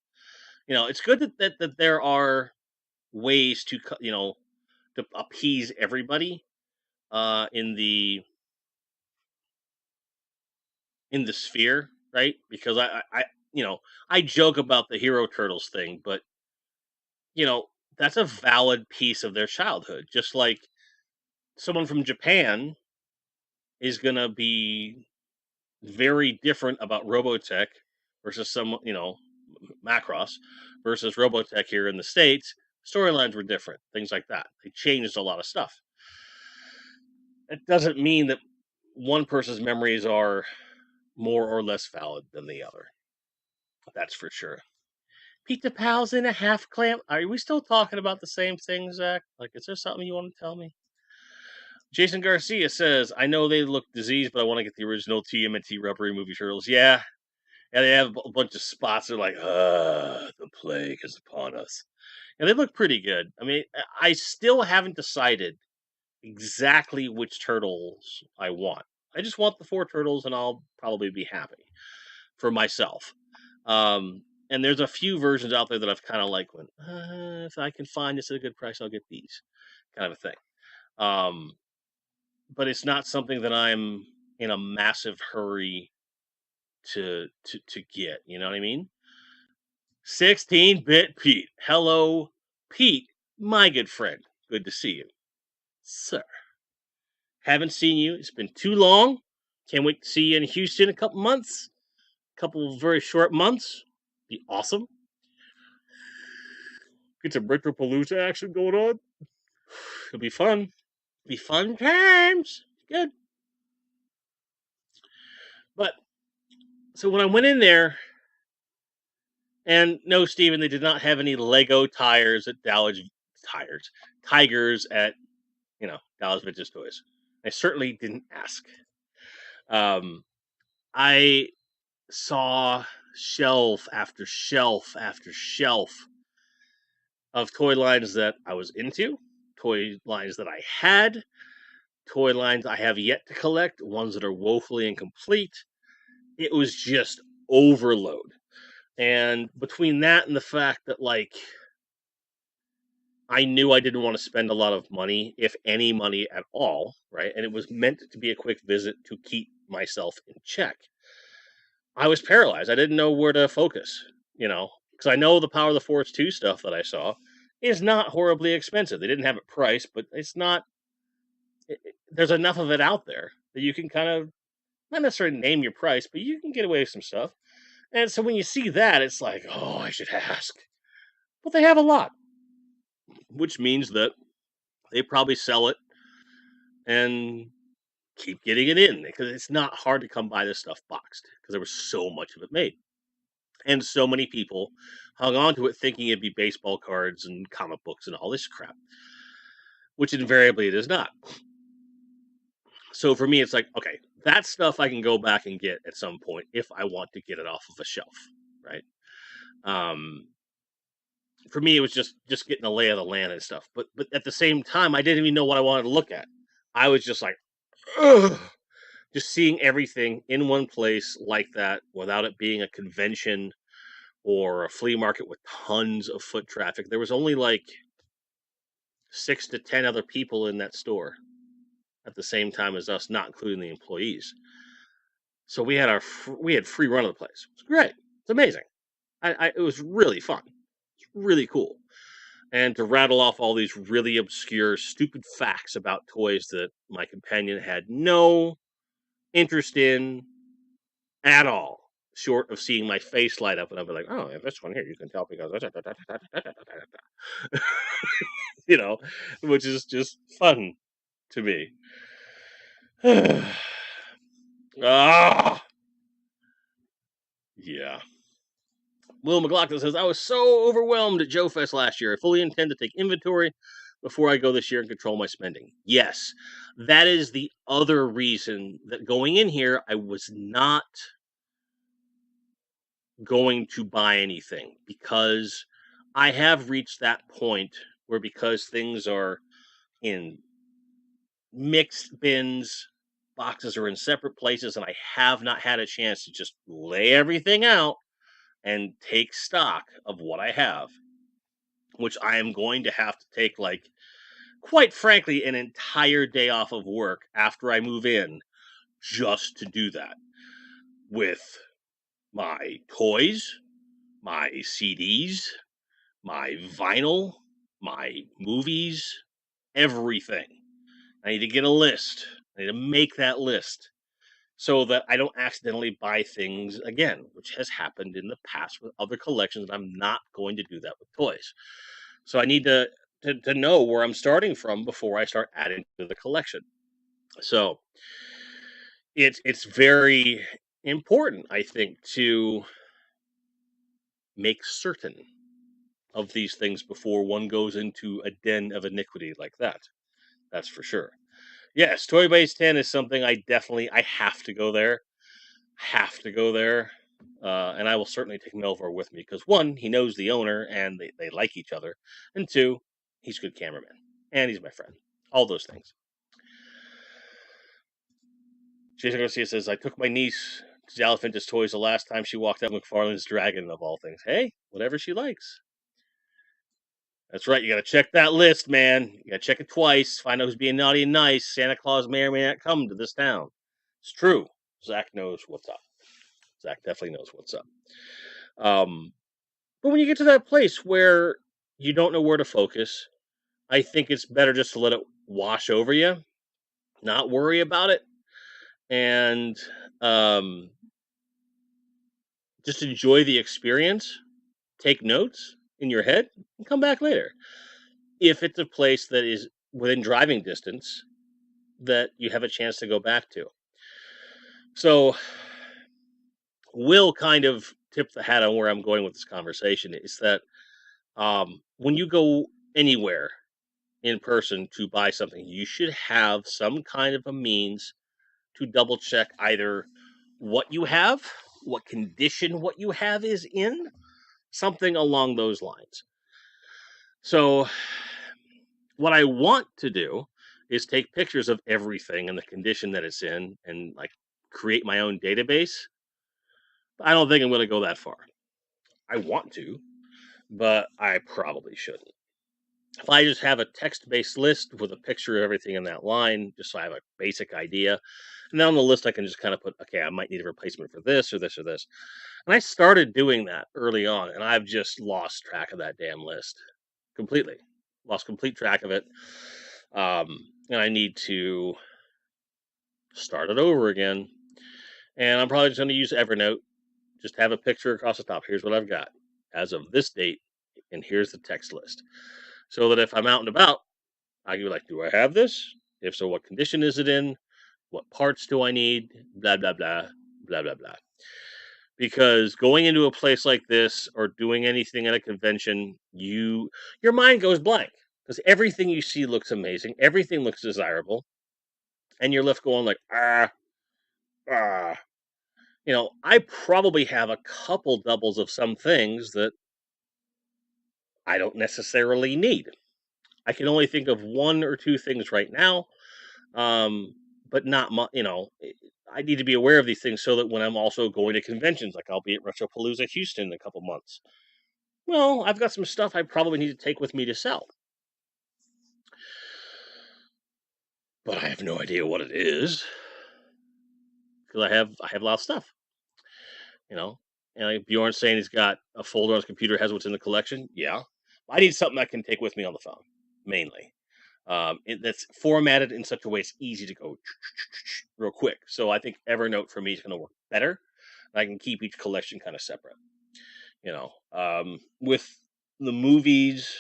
It's good that there are ways to to appease everybody in the sphere, right? Because I joke about the hero turtles thing, but that's a valid piece of their childhood. Just like someone from Japan is gonna be very different about Robotech versus Macross versus Robotech here in the States. Storylines were different, things like that. They changed a lot of stuff. It doesn't mean that one person's memories are more or less valid than the other. That's for sure. Pizza Pals in a half clamp. Are we still talking about the same thing, Zach? Like, is there something you want to tell me? Jason Garcia says, I know they look diseased, but I want to get the original TMNT rubbery movie turtles. Yeah. And they have a bunch of spots. They're like, the plague is upon us. And they look pretty good. I mean, I still haven't decided exactly which turtles I want. I just want the 4 turtles, and I'll probably be happy for myself. And there's a few versions out there that I've kind of like went, if I can find this at a good price, I'll get these, kind of a thing. But it's not something that I'm in a massive hurry to get. You know what I mean? 16-bit Pete. Hello, Pete, my good friend. Good to see you, sir. Haven't seen you. It's been too long. Can't wait to see you in Houston in a couple months. A couple of very short months. Be awesome. Get some Retropalooza action going on. It'll be fun. Be fun times. Good. But so when I went in there, and no, Steven, they did not have any Lego tires at Tigers at Dallas Vintage Toys. I certainly didn't ask. I saw shelf after shelf after shelf of toy lines that I was into, toy lines that I had, toy lines I have yet to collect, ones that are woefully incomplete. It was just overload. And between that and the fact that, like, I knew I didn't want to spend a lot of money, if any money at all, right? And it was meant to be a quick visit to keep myself in check. I was paralyzed. I didn't know where to focus, because I know the Power of the Force 2 stuff that I saw is not horribly expensive. They didn't have it priced, but it's not. There's enough of it out there that you can kind of Not necessarily name your price, but you can get away with some stuff. And so when you see that, it's like, oh, I should ask. But they have a lot, which means that they probably sell it and keep getting it in because it's not hard to come by this stuff boxed because there was so much of it made. And so many people hung on to it thinking it'd be baseball cards and comic books and all this crap, which invariably it is not. So for me, it's like, okay, that stuff I can go back and get at some point if I want to get it off of a shelf, right? Um, for me, it was just getting a lay of the land and stuff. But at the same time, I didn't even know what I wanted to look at. I was just like, ugh, just seeing everything in one place like that without it being a convention or a flea market with tons of foot traffic. There was only like 6 to 10 other people in that store at the same time as us, not including the employees. So we had we had free run of the place. It's great. It's amazing. It was really fun. It's really cool. And to rattle off all these really obscure, stupid facts about toys that my companion had no interest in at all, short of seeing my face light up, and I'll be like, "Oh, yeah, this one here, you can tell because," you know, which is just fun to me. Ah, yeah. Will McLaughlin says, I was so overwhelmed at Joe Fest last year. I fully intend to take inventory before I go this year and control my spending. Yes, that is the other reason that going in here, I was not going to buy anything because I have reached that point where because things are in mixed bins, boxes are in separate places, and I have not had a chance to just lay everything out and take stock of what I have, which I am going to have to take, like, quite frankly, an entire day off of work after I move in just to do that with my toys, my CDs, my vinyl, my movies, everything. I need to get a list. I need to make that list so that I don't accidentally buy things again, which has happened in the past with other collections. And I'm not going to do that with toys. So I need to know where I'm starting from before I start adding to the collection. So it's very important, I think, to make certain of these things before one goes into a den of iniquity like that. That's for sure. Yes, Toy Base 10 is something I have to go there. Have to go there. And I will certainly take Melvor with me because one, he knows the owner and they like each other. And two, he's a good cameraman. And he's my friend. All those things. Jason Garcia says, I took my niece to Elephantist Toys the last time she walked out McFarlane's Dragon of all things. Hey, whatever she likes. That's right. You got to check that list, man. You got to check it twice. Find out who's being naughty and nice. Santa Claus may or may not come to this town. It's true. Zach knows what's up. Zach definitely knows what's up. But when you get to that place where you don't know where to focus, I think it's better just to let it wash over you, not worry about it, and just enjoy the experience. Take notes in your head and come back later. If it's a place that is within driving distance that you have a chance to go back to. So, Will kind of tip the hat on where I'm going with this conversation is that when you go anywhere in person to buy something, you should have some kind of a means to double check either what you have, what condition what you have is in, something along those lines. So, what I want to do is take pictures of everything and the condition that it's in and like create my own database. I don't think I'm going to go that far. I want to, but I probably shouldn't. If I just have a text-based list with a picture of everything in that line, just so I have a basic idea, and then on the list I can just kind of put, okay, I might need a replacement for this or this or this. And I started doing that early on, and I've just lost track of that damn list completely. Lost complete track of it. And I need to start it over again. And I'm probably just going to use Evernote. Just have a picture across the top. Here's what I've got as of this date, and here's the text list. So that if I'm out and about, I can be like, do I have this? If so, what condition is it in? What parts do I need? Blah, blah, blah, blah, blah, blah. Because going into a place like this or doing anything at a convention, your mind goes blank because everything you see looks amazing, everything looks desirable, and you're left going like, ah. I probably have a couple doubles of some things that I don't necessarily need. I can only think of one or two things right now, but not much. I need to be aware of these things so that when I'm also going to conventions, like I'll be at Retropalooza Houston in a couple months. Well, I've got some stuff I probably need to take with me to sell, but I have no idea what it is because I have a lot of stuff. You know, and like Bjorn's saying he's got a folder on his computer has what's in the collection. Yeah, I need something I can take with me on the phone, mainly. That's formatted in such a way it's easy to go real quick. So I think Evernote for me is going to work better. I can keep each collection kind of separate. With the movies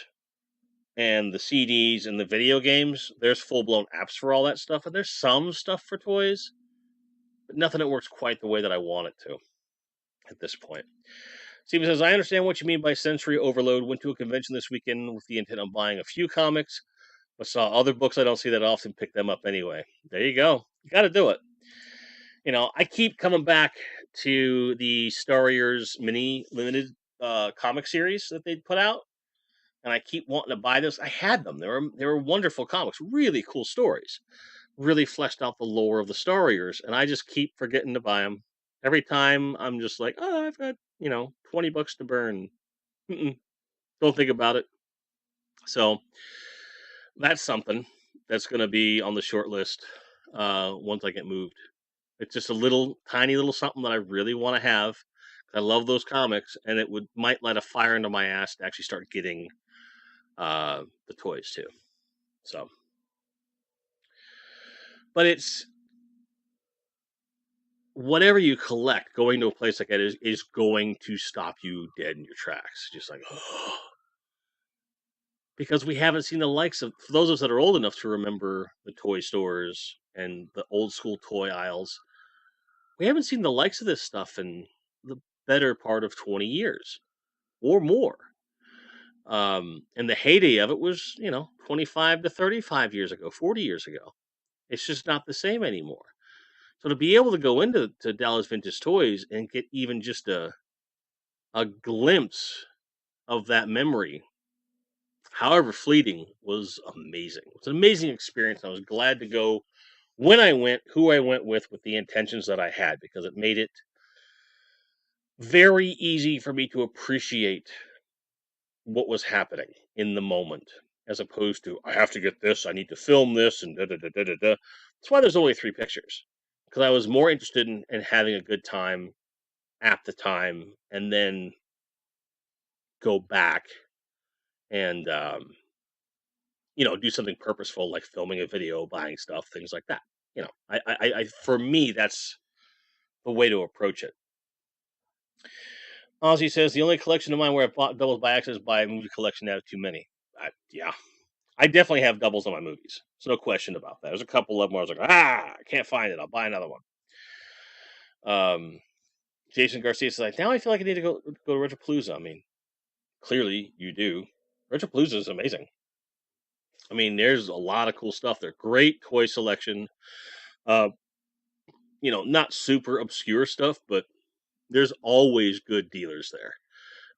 and the CDs and the video games, there's full blown apps for all that stuff, and there's some stuff for toys, but nothing that works quite the way that I want it to at this point. Steven says, I understand what you mean by sensory overload. Went to a convention this weekend with the intent of buying a few comics, but saw other books I don't see that often, pick them up anyway. There you go. You got to do it. I keep coming back to the Star Wars mini limited comic series that they put out, and I keep wanting to buy those. I had them. They were wonderful comics, really cool stories, really fleshed out the lore of the Star Wars, and I just keep forgetting to buy them. Every time I'm just like, oh, I've got $20 to burn. Don't think about it. So that's something that's going to be on the short list once I get moved. It's just a little tiny little something that I really want to have. I love those comics, and it might light a fire into my ass to actually start getting the toys too. So, but it's whatever you collect. Going to a place like that is going to stop you dead in your tracks. Just like, because we haven't seen the likes of, for those of us that are old enough to remember the toy stores and the old school toy aisles, we haven't seen the likes of this stuff in the better part of 20 years or more. And the heyday of it was, 25 to 35 years ago, 40 years ago. It's just not the same anymore. So to be able to go into Dallas Vintage Toys and get even just a glimpse of that memory, however fleeting, was amazing. It was an amazing experience. I was glad to go when I went, who I went with the intentions that I had, because it made it very easy for me to appreciate what was happening in the moment, as opposed to I have to get this, I need to film this, and da da da da da. Da. That's why there's only 3 pictures, because I was more interested in having a good time at the time, and then go back and do something purposeful like filming a video, buying stuff, things like that. For me, that's the way to approach it. Ozzy says the only collection of mine where I bought doubles by accident is by a movie collection. That too many. Yeah, I definitely have doubles on my movies. There's no question about that. There's a couple of them where I was like, I can't find it. I'll buy another one. Jason Garcia says, now I feel like I need to go to Retropalooza. I mean, clearly you do. Retropalooza is amazing. I mean, there's a lot of cool stuff there. Great toy selection. Not super obscure stuff, but there's always good dealers there.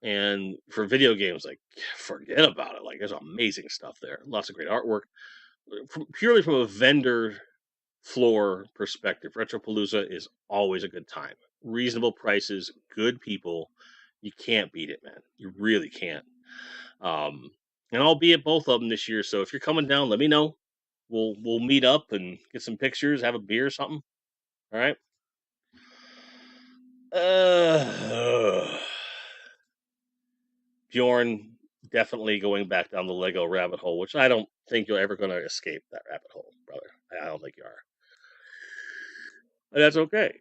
And for video games, like, forget about it. Like, there's amazing stuff there. Lots of great artwork. Purely from a vendor floor perspective, Retropalooza is always a good time. Reasonable prices, good people. You can't beat it, man. You really can't. And I'll be at both of them this year. So if you're coming down, let me know. We'll meet up and get some pictures, have a beer or something. All right. Bjorn definitely going back down the Lego rabbit hole, which I don't think you're ever going to escape that rabbit hole, brother. I don't think you are. But that's okay.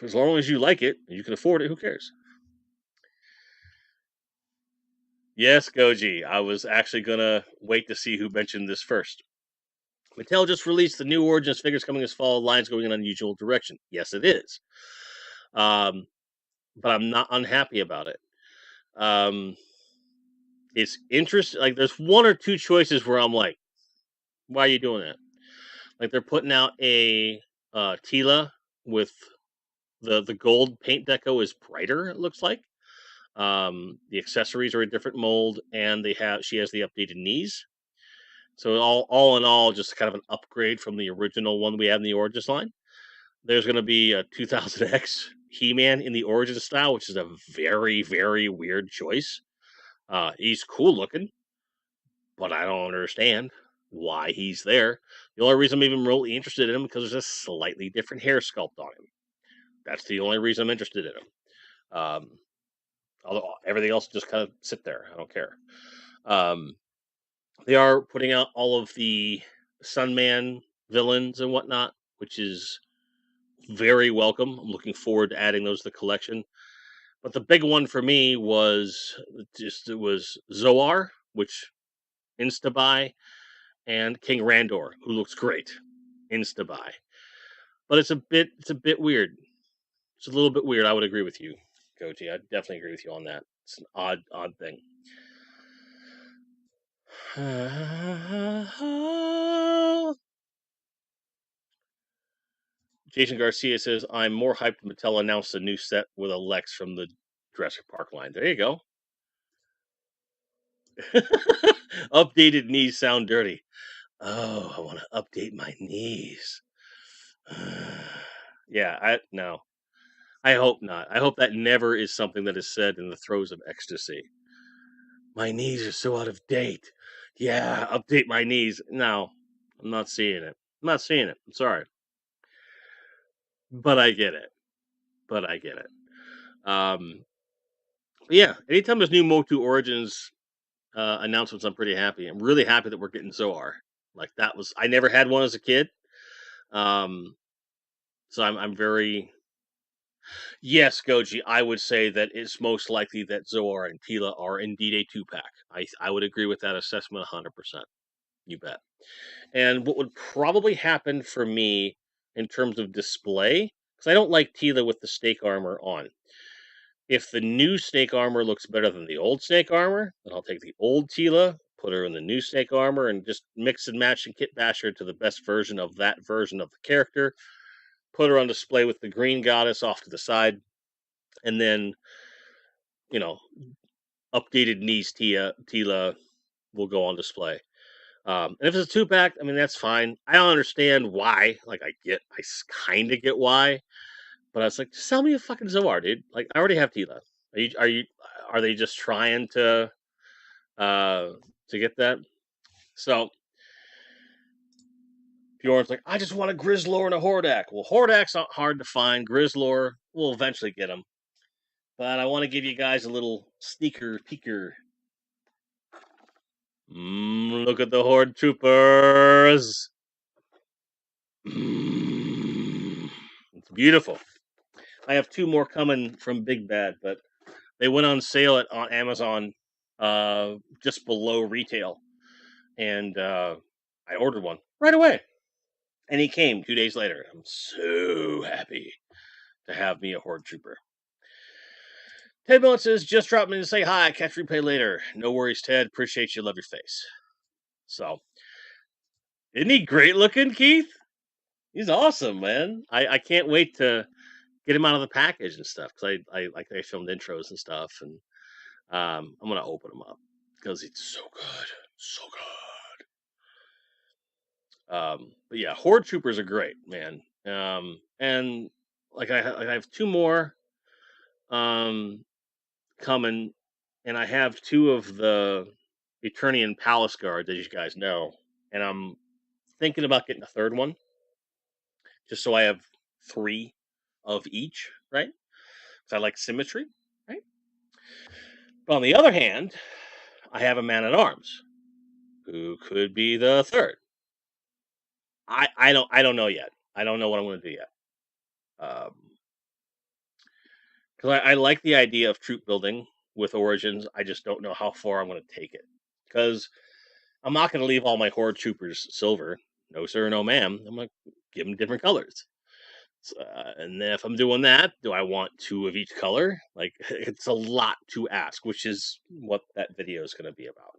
As long as you like it and you can afford it, who cares? Yes, Goji. I was actually gonna wait to see who mentioned this first. Mattel just released the new Origins figures coming this fall. Line's going in an unusual direction. Yes, it is. Um, but I'm not unhappy about it. Um, it's interesting. Like, there's one or two choices where I'm like, why are you doing that? Like, they're putting out a Tila with the gold paint deco is brighter. It looks like. The accessories are a different mold, and she has the updated knees. So all in all, just kind of an upgrade from the original one we had in the Origins line. There's going to be a 2000X He-Man in the Origins style, which is a very, very weird choice. He's cool looking, but I don't understand why he's there. The only reason I'm even really interested in him because there's a slightly different hair sculpt on him. That's the only reason I'm interested in him. Although everything else just kind of sit there. I don't care. They are putting out all of the Sunman villains and whatnot, which is very welcome. I'm looking forward to adding those to the collection. But the big one for me was it was Zoar, which insta buy, and King Randor, who looks great, insta buy. But it's a bit weird. It's a little bit weird. I would agree with you, Koji. I definitely agree with you on that. It's an odd thing. Jason Garcia says, I'm more hyped Mattel announced a new set with a Lex from the Jurassic Park line. There you go. Updated knees sound dirty. Oh, I want to update my knees. Yeah, no. I hope not. I hope that never is something that is said in the throes of ecstasy. My knees are so out of date. Yeah, update my knees. No, I'm not seeing it. I'm not seeing it. I'm sorry. But I get it. But I get it. Yeah, anytime there's new Motu Origins announcements, I'm pretty happy. I'm really happy that we're getting Zoar. Like, that was I never had one as a kid. Um, so I'm very yes, Goji. I would say that it's most likely that Zoar and Tila are indeed a 2-pack. I would agree with that assessment 100%. You bet. And what would probably happen for me in terms of display, because I don't like Tila with the snake armor on. If the new snake armor looks better than the old snake armor, then I'll take the old Tila, put her in the new snake armor, and just mix and match and kit bash her to the best version of that version of the character. Put her on display with the green goddess off to the side, and then, you know, updated knees Tila will go on display. And if it's a 2-pack, I mean, that's fine. I don't understand why. Like, I kind of get why, but I was like, just sell me a fucking Zoar, dude. Like, I already have Tila. Are they just trying uh, to get that? So Bjorn's like, I just want a Grizzlor and a Hordak. Well, Hordak's not hard to find. Grizzlor, we'll eventually get them. But I want to give you guys a little sneaker peeker. Look at the Horde Troopers. It's beautiful. I have 2 more coming from Big Bad, but they went on sale on Amazon just below retail. And I ordered one right away. And he came 2 days later. I'm so happy to have me a Horde Trooper. Ted Millen says, just drop me to say hi. Catch replay later. No worries, Ted. Appreciate you. Love your face. So, isn't he great looking, Keith? He's awesome, man. I can't wait to get him out of the package and stuff because I filmed intros and stuff, and I'm gonna open him up because it's so good, so good. But yeah, Horde Troopers are great, man. And like I have 2 more coming, and I have 2 of the Eternian Palace Guards, as you guys know, and I'm thinking about getting a 3rd one, just so I have 3 of each, right? Because I like symmetry, right? But on the other hand, I have a Man at Arms who could be the 3rd. I don't know yet. I don't know what I'm going to do yet. because I like the idea of troop building with Origins. I just don't know how far I'm going to take it because I'm not going to leave all my Horde troopers silver. No sir, no ma'am. I'm going to give them different colors. And then if I'm doing that, do I want two of each color? Like, it's a lot to ask, which is what that video is going to be about.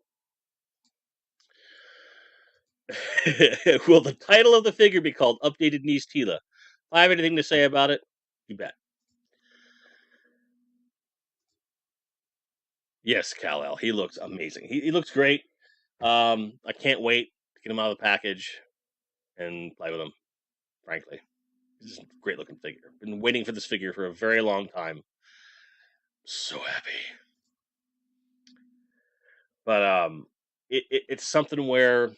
Will the title of the figure be called Updated Niece Tila? If I have anything to say about it, you bet. Yes, Kal-El. He looks amazing. He looks great. I can't wait to get him out of the package and play with him, frankly. He's just a great looking figure. Been waiting for this figure for a very long time. So happy. But it's something where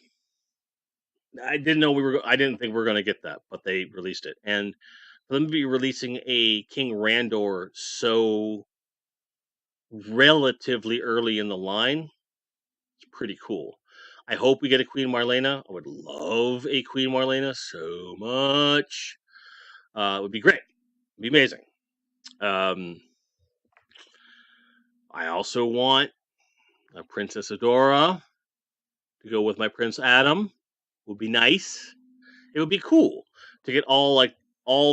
I didn't think we were gonna get that, but they released it. And for them to be releasing a King Randor so relatively early in the line, it's pretty cool. I hope we get a Queen Marlena. I would love a Queen Marlena so much. It would be great. It'd be amazing. I also want a Princess Adora to go with my Prince Adam. Would be nice. It would be cool to get all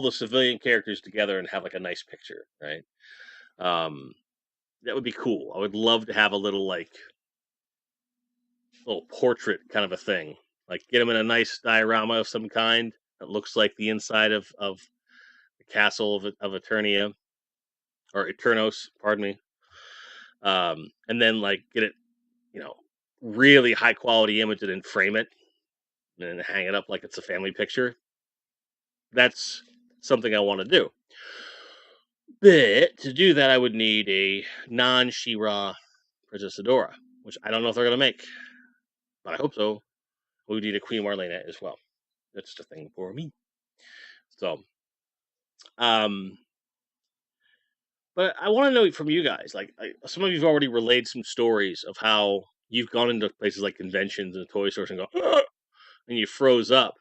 the civilian characters together and have like a nice picture, right? That would be cool. I would love to have a little portrait kind of a thing. Like get them in a nice diorama of some kind that looks like the inside of the castle of Eternia or Eternos, pardon me. And then like get it, you know, really high quality image it and frame it and then hang it up like it's a family picture. That's something I want to do. But to do that, I would need a non-She-Ra Princess Adora, which I don't know if they're going to make, but I hope so. We would need a Queen Marlena as well. That's just a thing for me. So, um, but I want to know from you guys. Some of you've already relayed some stories of how you've gone into places like conventions and toy stores and go, "Ugh," and you froze up.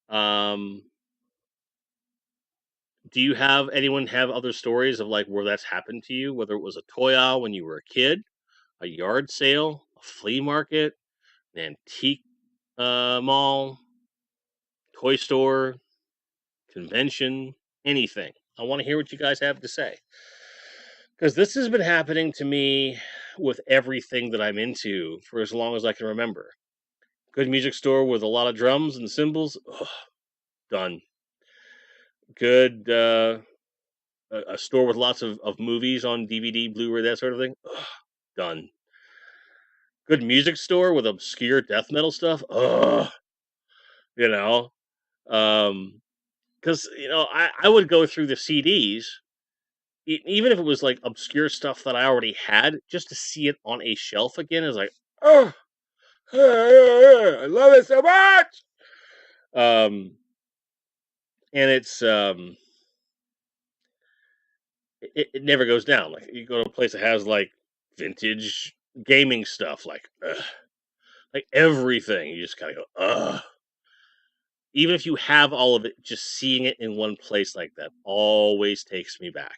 Um, do you have anyone have other stories of like where that's happened to you? Whether it was a toy aisle when you were a kid, a yard sale, a flea market, an antique mall, toy store, convention, anything. I want to hear what you guys have to say. Because this has been happening to me with everything that I'm into for as long as I can remember. Good music store with a lot of drums and cymbals, ugh, done. Good a store with lots of movies on DVD, Blu-ray, that sort of thing, ugh, done. Good music store with obscure death metal stuff, ugh, you know. Because I would go through the CDs, even if it was like obscure stuff that I already had, just to see it on a shelf again is like, oh, I love it so much. And it never goes down. Like you go to a place that has like vintage gaming stuff, like everything, you just kind of go, ugh. Even if you have all of it, just seeing it in one place like that always takes me back.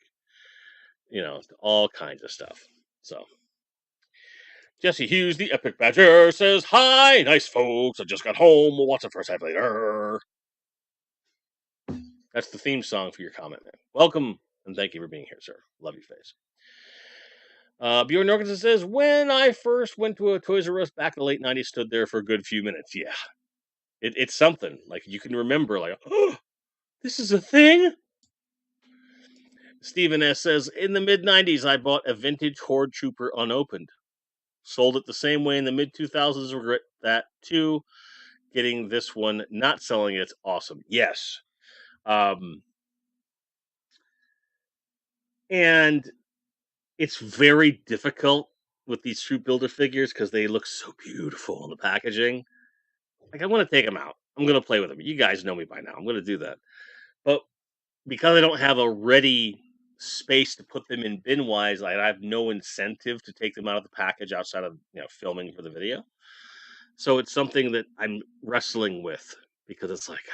All kinds of stuff. So, Jesse Hughes, the Epic Badger, says, "Hi, nice folks. I just got home. We'll watch it first half later." That's the theme song for your comment, man. Welcome, and thank you for being here, sir. Love your face. Bjorn Norkinson says, "When I first went to a Toys R Us back in the late 90s, stood there for a good few minutes." Yeah. It's something. Like, you can remember, like, oh, this is a thing? Stephen S. says, "In the mid-90s, I bought a vintage Horde Trooper unopened. Sold it the same way in the mid-2000s. Regret that, too. Getting this one, not selling it's awesome." Yes. And it's very difficult with these Troop Builder figures because they look so beautiful in the packaging. Like, I want to take them out. I'm going to play with them. You guys know me by now. I'm going to do that. But because I don't have a ready space to put them in bin wise, I have no incentive to take them out of the package outside of filming for the video. So it's something that I'm wrestling with because it's like,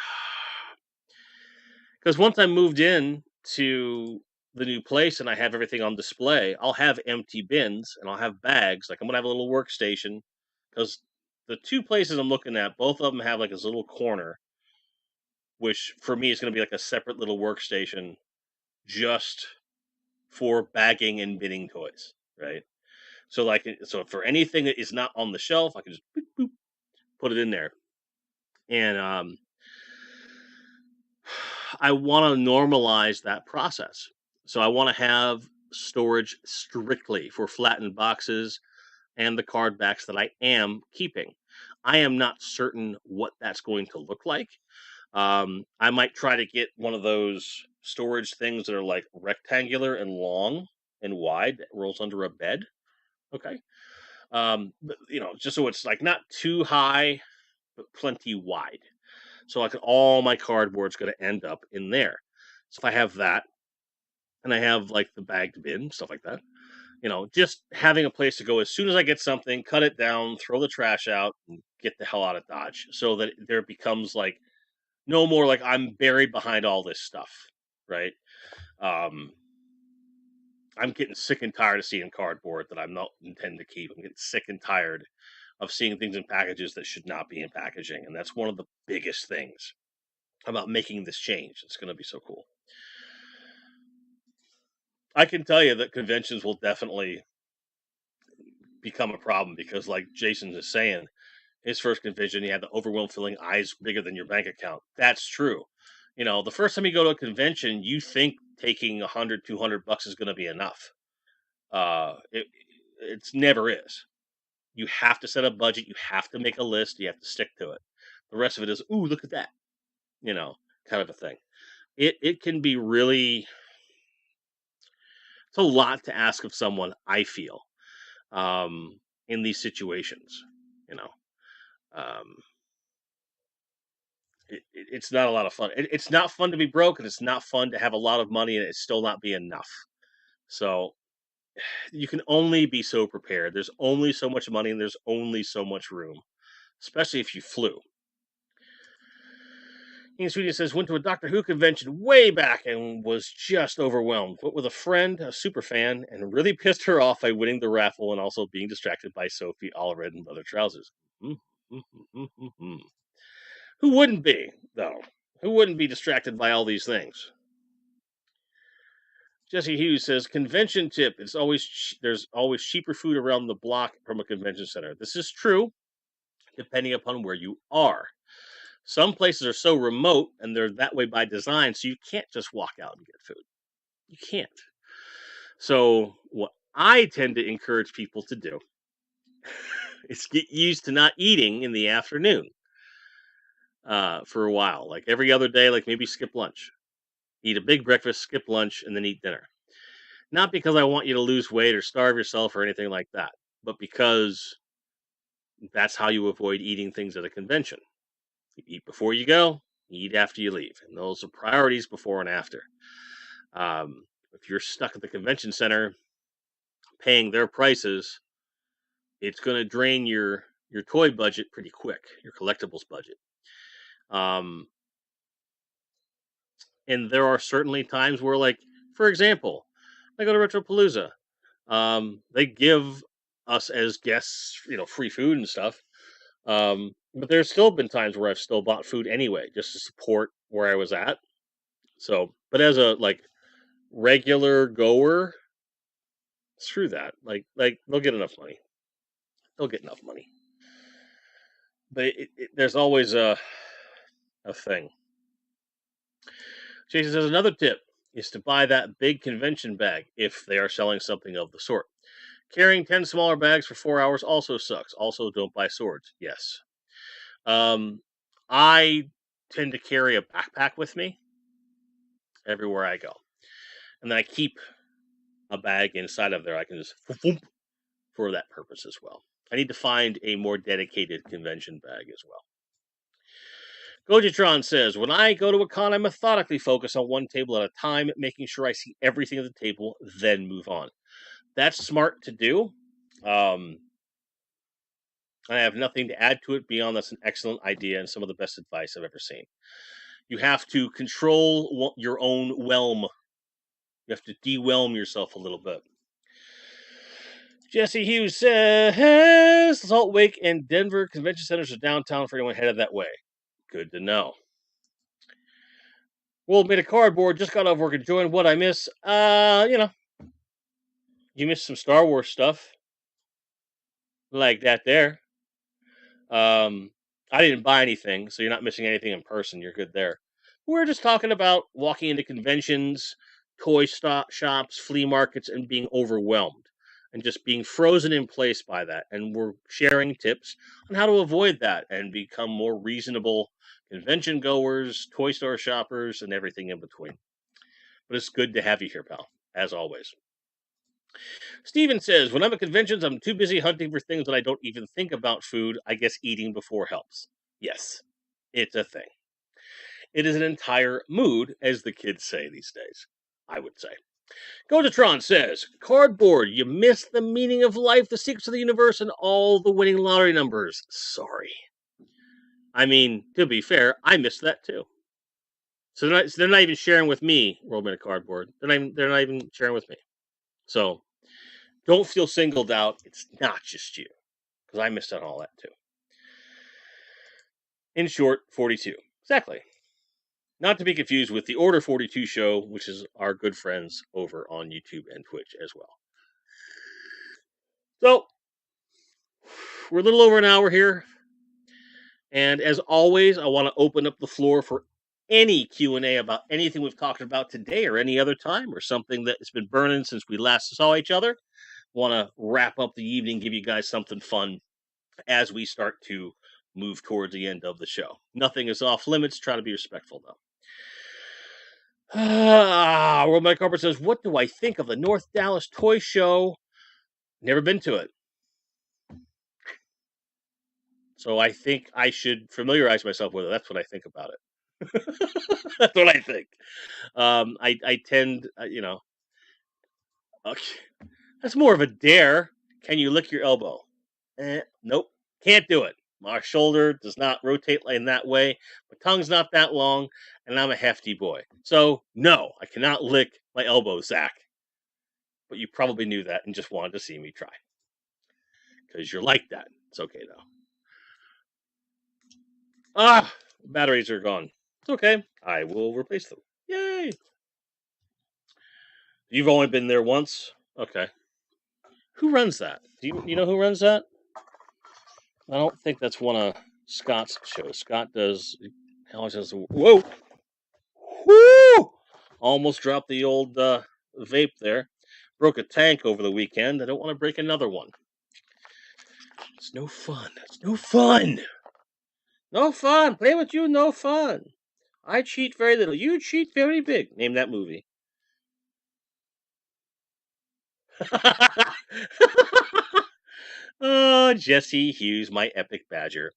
because once I moved in to the new place and I have everything on display, I'll have empty bins and I'll have bags. Like I'm gonna have a little workstation because the two places I'm looking at, both of them have like this little corner, which for me is gonna be like a separate little workstation just for bagging and binning toys, right? So so for anything that is not on the shelf, I can just boop, boop, put it in there. And I want to normalize that process. So I want to have storage strictly for flattened boxes and the card backs that I am keeping. I am not certain what that's going to look like. I might try to get one of those storage things that are like rectangular and long and wide that rolls under a bed. Okay. But, just so it's like not too high, but plenty wide. So like all my cardboard's going to end up in there. So if I have that, and I have like the bagged bin, stuff like that, just having a place to go as soon as I get something, cut it down, throw the trash out, and get the hell out of Dodge, so that there becomes like no more like I'm buried behind all this stuff, right? Um, I'm getting sick and tired of seeing cardboard that I'm not intend to keep. I'm getting sick and tired of seeing things in packages that should not be in packaging, and that's one of the biggest things about making this change. It's going to be so cool. I can tell you that conventions will definitely become a problem because, like Jason is saying, his first convention, he had the overwhelmed feeling eyes bigger than your bank account. That's true. The first time you go to a convention, you think taking 100, 200 bucks is going to be enough. It's never is. You have to set a budget. You have to make a list. You have to stick to it. The rest of it is, ooh, look at that, you know, kind of a thing. It can be really, it's a lot to ask of someone, I feel, in these situations, you know. Um, it's not a lot of fun. It's not fun to be broke, and it's not fun to have a lot of money and it still not be enough. So you can only be so prepared. There's only so much money and there's only so much room, especially if you flew. Ian Sweetie says, went to a Doctor Who convention way back and was just overwhelmed. Went with a friend, a super fan, and really pissed her off by winning the raffle and also being distracted by Sophie Allred and leather trousers. Who wouldn't be, though? Who wouldn't be distracted by all these things? Jesse Hughes says, convention tip: there's always cheaper food around the block from a convention center. This is true, depending upon where you are. Some places are so remote and they're that way by design, so you can't just walk out and get food. You can't. So what I tend to encourage people to do is get used to not eating in the afternoon for a while, like every other day, like maybe skip lunch, eat a big breakfast, skip lunch, and then eat dinner. Not because I want you to lose weight or starve yourself or anything like that, but because that's how you avoid eating things at a convention. You eat before you go, you eat after you leave, and those are priorities before and after. If you're stuck at the convention center paying their prices, it's going to drain your toy budget pretty quick, your collectibles budget. And there are certainly times where, like, for example, I go to Retropalooza. They give us as guests, free food and stuff. But there's still been times where I've still bought food anyway, just to support where I was at. So, but as a like regular goer, screw that. Like they'll get enough money. They'll get enough money. But there's always a thing. Jason says another tip is to buy that big convention bag if they are selling something of the sort. Carrying 10 smaller bags for 4 hours also sucks. Also, don't buy swords. Yes. I tend to carry a backpack with me everywhere I go. And then I keep a bag inside of there. I can just for that purpose as well. I need to find a more dedicated convention bag as well. Gojitron says, when I go to a con, I methodically focus on one table at a time, making sure I see everything at the table, then move on. That's smart to do. I have nothing to add to it beyond that's an excellent idea and some of the best advice I've ever seen. You have to control your own whelm. You have to de-whelm yourself a little bit. Jesse Hughes says Salt Lake and Denver convention centers are downtown for anyone headed that way. Good to know. World made a cardboard, just got off work and joined. What I miss? You missed some Star Wars stuff. Like that there. I didn't buy anything, so you're not missing anything in person. You're good there. We're just talking about walking into conventions, shops, flea markets, and being overwhelmed and just being frozen in place by that. And we're sharing tips on how to avoid that and become more reasonable convention goers, toy store shoppers, and everything in between. But it's good to have you here, pal, as always. Steven says, when I'm at conventions, I'm too busy hunting for things that I don't even think about food. I guess eating before helps. Yes, it's a thing. It is an entire mood, as the kids say these days, I would say. Gotatron says, cardboard, you missed the meaning of life, the secrets of the universe, and all the winning lottery numbers. Sorry. I mean, to be fair, I missed that too. So they're not even sharing with me, World Made of Cardboard. They're not even sharing with me. So don't feel singled out. It's not just you, because I missed out on all that too. In short, 42. Exactly. Not to be confused with the Order 42 show, which is our good friends over on YouTube and Twitch as well. So, we're a little over an hour here. And as always, I want to open up the floor for any Q&A about anything we've talked about today or any other time or something that has been burning since we last saw each other. Want to wrap up the evening, give you guys something fun as we start to move towards the end of the show. Nothing is off limits. Try to be respectful, though. World Mike Carper says, what do I think of the North Dallas Toy Show? Never been to it. So I think I should familiarize myself with it. That's what I think about it. That's what I think. I tend, okay. That's more of a dare. Can you lick your elbow? Nope. Can't do it. My shoulder does not rotate in that way. My tongue's not that long, and I'm a hefty boy. So, no, I cannot lick my elbow, Zach. But you probably knew that and just wanted to see me try. Because you're like that. It's okay, though. Batteries are gone. It's okay. I will replace them. Yay! You've only been there once? Okay. Who runs that? Do you know who runs that? I don't think that's one of Scott's shows. Scott does. He always has. Whoa! Woo! Almost dropped the old vape there. Broke a tank over the weekend. I don't want to break another one. It's no fun. It's no fun. No fun. Play with you, no fun. I cheat very little. You cheat very big. Name that movie. Oh, Jesse Hughes, my epic badger,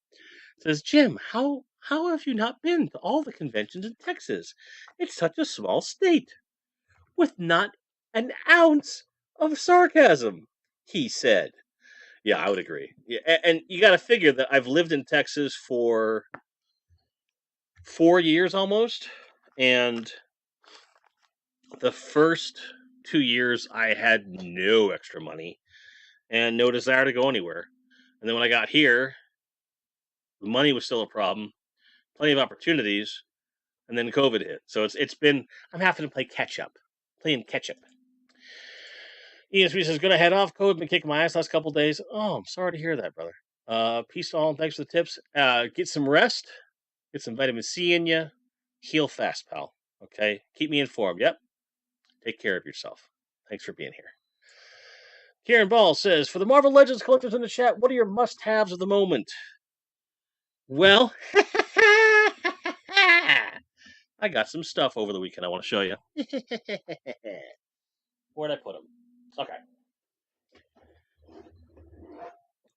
says, Jim, how have you not been to all the conventions in Texas? It's such a small state. With not an ounce of sarcasm, he said. Yeah, I would agree. Yeah, and you got to figure that I've lived in Texas for 4 years almost, and the first 2 years I had no extra money and no desire to go anywhere. And then when I got here, the money was still a problem, plenty of opportunities, and then COVID hit. So it's been, I'm having to play playing catch up. ESP says, gonna head off. COVID been kicking my ass last couple days. Oh, I'm sorry to hear that, brother. Peace to all, and thanks for the tips. Get some rest, get some vitamin C in you, heal fast, pal. Okay, keep me informed. Yep, take care of yourself. Thanks for being here. Karen Ball says, for the Marvel Legends collectors in the chat, what are your must-haves of the moment? Well, I got some stuff over the weekend I want to show you. Where'd I put them? Okay.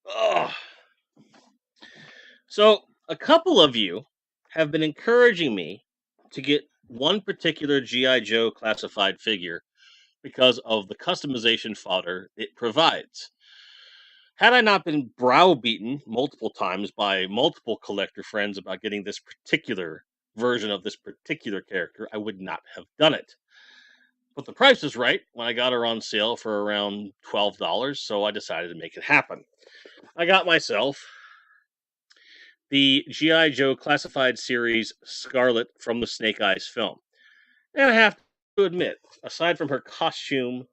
Oh. So, a couple of you have been encouraging me to get one particular G.I. Joe classified figure because of the customization fodder it provides. Had I not been browbeaten multiple times by multiple collector friends about getting this particular version of this particular character, I would not have done it. But the price is right when I got her on sale for around $12, so I decided to make it happen. I got myself the G.I. Joe Classified Series Scarlet from the Snake Eyes film. And I have to admit, aside from her costume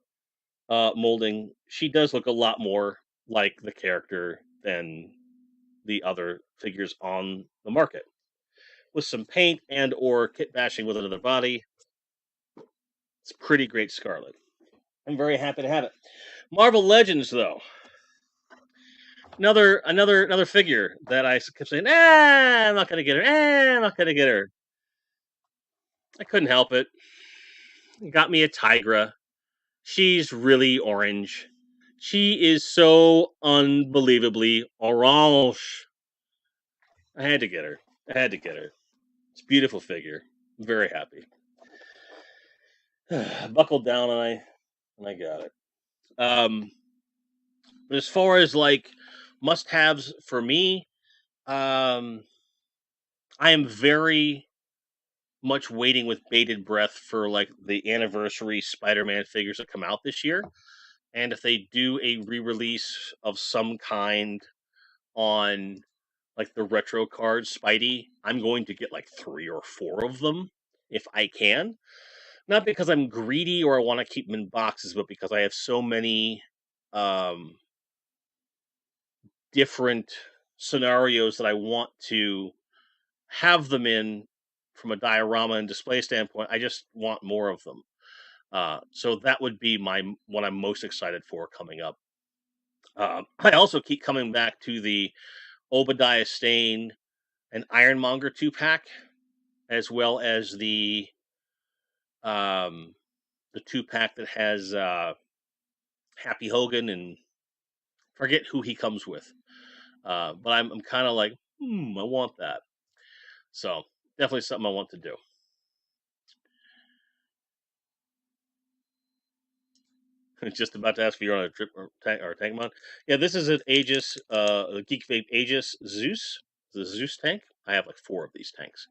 molding, she does look a lot more like the character than the other figures on the market. With some paint and or kit bashing with another body, it's pretty great Scarlet. I'm very happy to have it. Marvel Legends, though, another figure that I kept saying, I'm not gonna get her. I'm not gonna get her. I couldn't help it. Got me a Tigra. She's really orange. She is so unbelievably orange. I had to get her. I had to get her. It's a beautiful figure. I'm very happy. Buckled down and I got it. But as far as like must-haves for me, I am very much waiting with bated breath for like the anniversary Spider-Man figures that come out this year. And if they do a re-release of some kind on like the retro cards Spidey, I'm going to get like 3 or 4 of them if I can. Not because I'm greedy or I want to keep them in boxes, but because I have so many um, different scenarios that I want to have them in from a diorama and display standpoint. I just want more of them. So that would be my what I'm most excited for coming up. I also keep coming back to the Obadiah Stane and Ironmonger 2-pack, as well as um, the 2-pack that has Happy Hogan and forget who he comes with. But I'm kind of like, I want that. So definitely something I want to do. Just about to ask if you're on a trip or tank mod. Yeah, this is an Aegis, the Geek Vape Aegis Zeus, the Zeus tank. I have like 4 of these tanks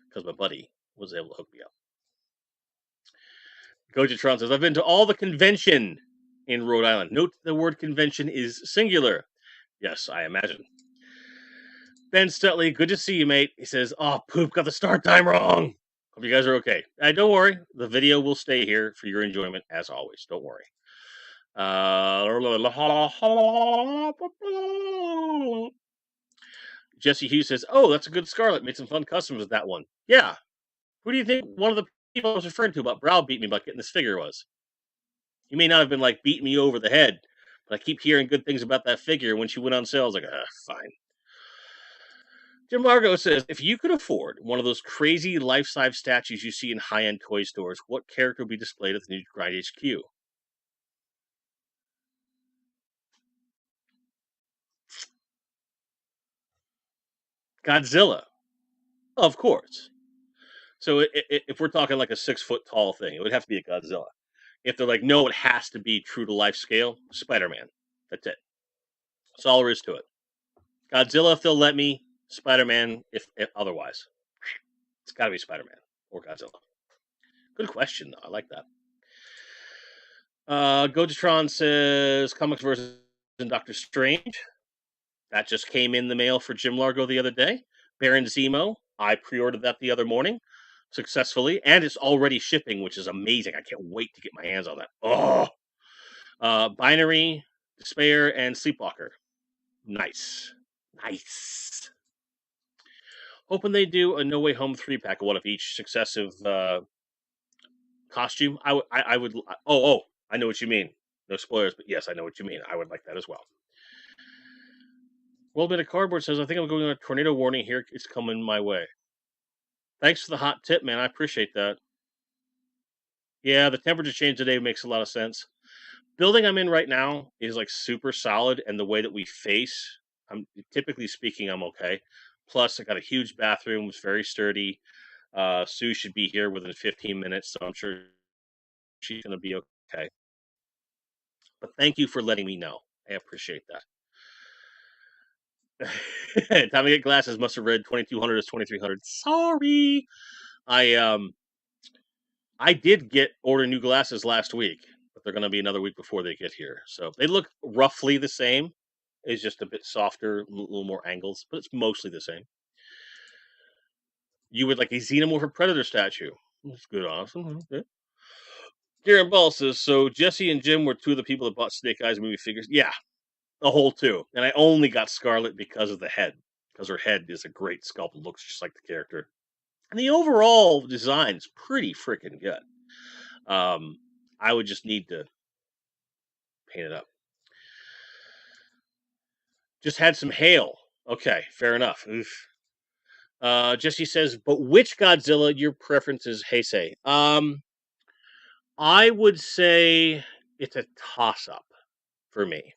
because my buddy was able to hook me up. Gojatron says, I've been to all the convention in Rhode Island. Note the word convention is singular. Yes, I imagine. Ben Stutley, good to see you, mate. He says, oh, poop, got the start time wrong. Hope you guys are okay. Don't worry. The video will stay here for your enjoyment, as always. Don't worry. Jesse Hughes says, oh, that's a good Scarlet. Made some fun customs with that one. Yeah. Who do you think one of the people I was referring to about browbeat me about getting this figure was? You may not have been like beating me over the head, but I keep hearing good things about that figure. When she went on sale, I was like, fine. Jim Largo says, if you could afford one of those crazy life-size statues you see in high-end toy stores, what character would be displayed at the new Grind HQ? Godzilla, of course. So if we're talking like a 6-foot tall thing, it would have to be a Godzilla. If they're like, no, it has to be true to life scale, Spider-Man. That's it. That's all there is to it. Godzilla, if they'll let me. Spider-Man, if otherwise. It's got to be Spider-Man or Godzilla. Good question, though. I like that. Gojatron says comics versus Doctor Strange. That just came in the mail for Jim Largo the other day. Baron Zemo. I pre-ordered that the other morning successfully, and it's already shipping, which is amazing. I can't wait to get my hands on that. Oh, Binary, Despair, and Sleepwalker. Nice, nice. Hoping they do a No Way Home 3-pack of one of each successive costume. I would. Oh, I know what you mean. No spoilers, but yes, I know what you mean. I would like that as well. World Bit of Cardboard says, I think I'm going on a tornado warning here. It's coming my way. Thanks for the hot tip, man. I appreciate that. Yeah, the temperature change today makes a lot of sense. Building I'm in right now is like super solid, and the way that we face, I'm typically speaking, I'm okay. Plus, I got a huge bathroom. It's very sturdy. Sue should be here within 15 minutes, so I'm sure she's going to be okay. But thank you for letting me know. I appreciate that. Time to get glasses. Must have read 2200 as 2300. Sorry. I I did order new glasses last week, but they're going to be another week before they get here. So they look roughly the same. It's just a bit softer, a little more angles, but it's mostly the same. You would like a xenomorph predator statue. That's good, awesome. Okay. Garen Ball says, so Jesse and Jim were two of the people that bought Snake Eyes movie figures. Yeah, a whole two. And I only got Scarlet because of the head, because her head is a great sculpt. It looks just like the character. And the overall design's pretty freaking good. I would just need to paint it up. Just had some hail. Okay, fair enough. Oof. Jesse says, but which Godzilla your preference is Heisei? I would say it's a toss-up for me.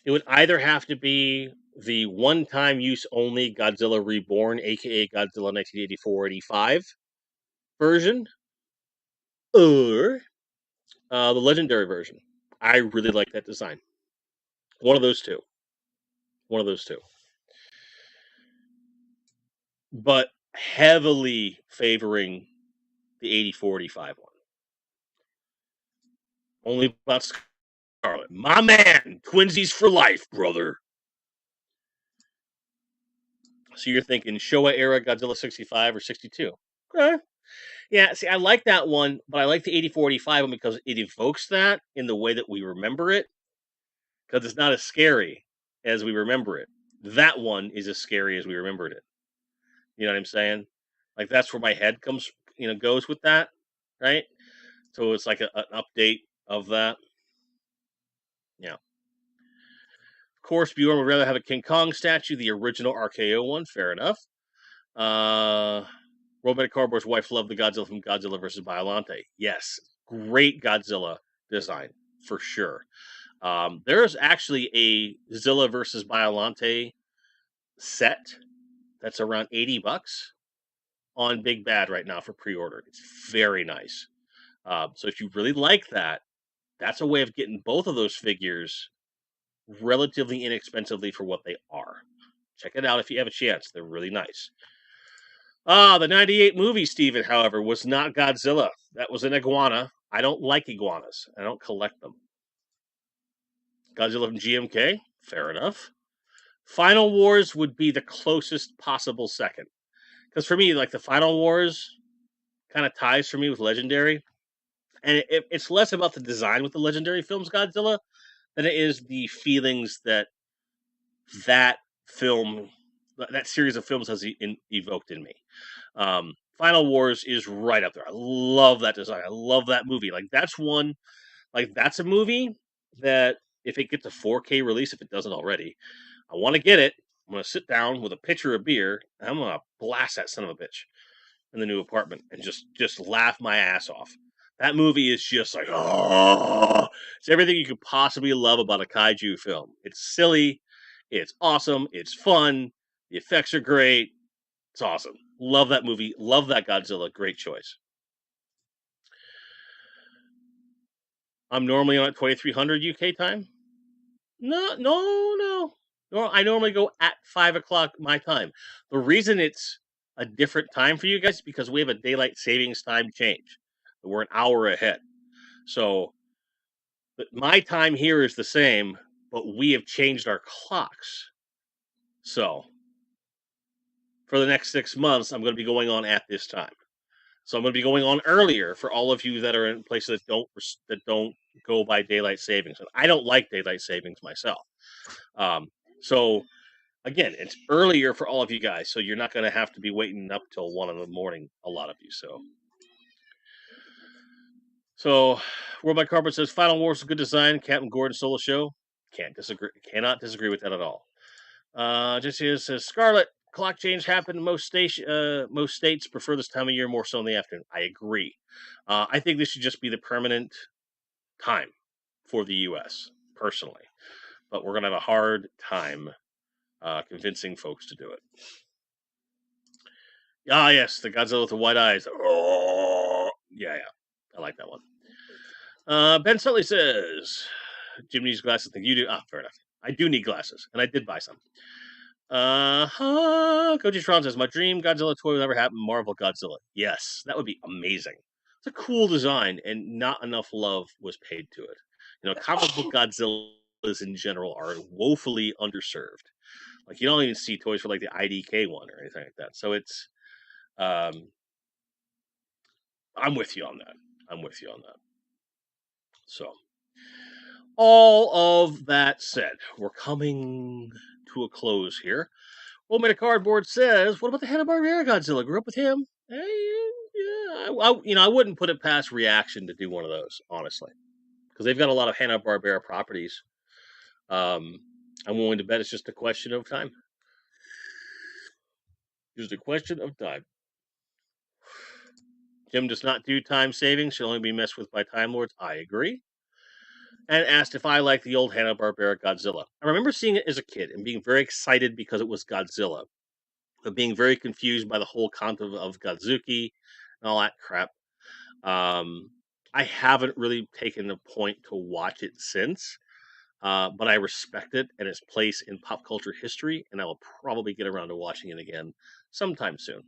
It would either have to be the one-time use only Godzilla Reborn, aka Godzilla 1984-85 version, or the legendary version. I really like that design. One of those two. But heavily favoring the 84-85 one. Only about Scarlet. My man! Twinsies for life, brother. So you're thinking Showa era Godzilla 65 or 62. Okay. Yeah, see, I like that one, but I like the 84-85 one because it evokes that in the way that we remember it. Because it's not as scary as we remember it. That one is as scary as we remembered it. You know what I'm saying? Like, that's where my head goes with that, right? So it's like an update of that. Yeah. Of course, Bjorn would rather have a King Kong statue, the original RKO one. Fair enough. Robotic Cardboard's wife loved the Godzilla from Godzilla vs. Biollante. Yes, great Godzilla design for sure. There's actually a Zilla versus Biollante set that's around $80 on Big Bad right now for pre-order. It's very nice. So if you really like that, that's a way of getting both of those figures relatively inexpensively for what they are. Check it out if you have a chance. They're really nice. The 98 movie, Steven, however, was not Godzilla. That was an iguana. I don't like iguanas. I don't collect them. Godzilla from GMK? Fair enough. Final Wars would be the closest possible second. Because for me, like, the Final Wars kind of ties for me with Legendary. And it's less about the design with the Legendary films Godzilla than it is the feelings that film, that series of films has evoked in me. Final Wars is right up there. I love that design. I love that movie. Like, that's a movie that if it gets a 4K release, if it doesn't already, I want to get it. I'm going to sit down with a pitcher of beer and I'm going to blast that son of a bitch in the new apartment and just laugh my ass off. That movie is just like, oh, it's everything you could possibly love about a kaiju film. It's silly. It's awesome. It's fun. The effects are great. It's awesome. Love that movie. Love that Godzilla. Great choice. I'm normally on at 2300 UK time. No. I normally go at 5 o'clock my time. The reason it's a different time for you guys is because we have a daylight savings time change. We're an hour ahead. So my time here is the same, but we have changed our clocks. So for the next 6 months, I'm going to be going on at this time. So I'm going to be going on earlier for all of you that are in places that don't go by daylight savings. And I don't like daylight savings myself. So again, it's earlier for all of you guys, so you're not going to have to be waiting up till 1 in the morning. A lot of you. So World by Carpet says Final Wars is a good design. Captain Gordon solo show. Cannot disagree with that at all. Just here says Scarlet. Clock change happened. Most states prefer this time of year more so in the afternoon. I agree. I think this should just be the permanent time for the U.S. personally, but we're gonna have a hard time convincing folks to do it. Ah, yes, the Godzilla with the white eyes. Oh, yeah, I like that one. Ben Sully says Jim needs glasses. I think you do. Ah, fair enough. I do need glasses, and I did buy some. Koji Tron says, my dream Godzilla toy will never happen. Marvel Godzilla. Yes, that would be amazing. It's a cool design, and not enough love was paid to it. Comic book Godzillas in general are woefully underserved. Like, you don't even see toys for like the IDK one or anything like that. So um, I'm with you on that. I'm with you on that. So, all of that said, we're coming to a close here. Old Man of Cardboard says, "What about the Hanna-Barbera Godzilla? Grew up with him." Yeah, I wouldn't put it past Reaction to do one of those, honestly, because they've got a lot of Hanna-Barbera properties. Um, I'm willing to bet it's just a question of time. Just a question of time. Jim does not do time savings; she'll only be messed with by Time Lords. I agree. And asked if I like the old Hanna-Barbera Godzilla. I remember seeing it as a kid and being very excited because it was Godzilla, but being very confused by the whole concept of Godzuki and all that crap. Um, I haven't really taken the point to watch it since, but I respect it and its place in pop culture history, and I will probably get around to watching it again sometime soon.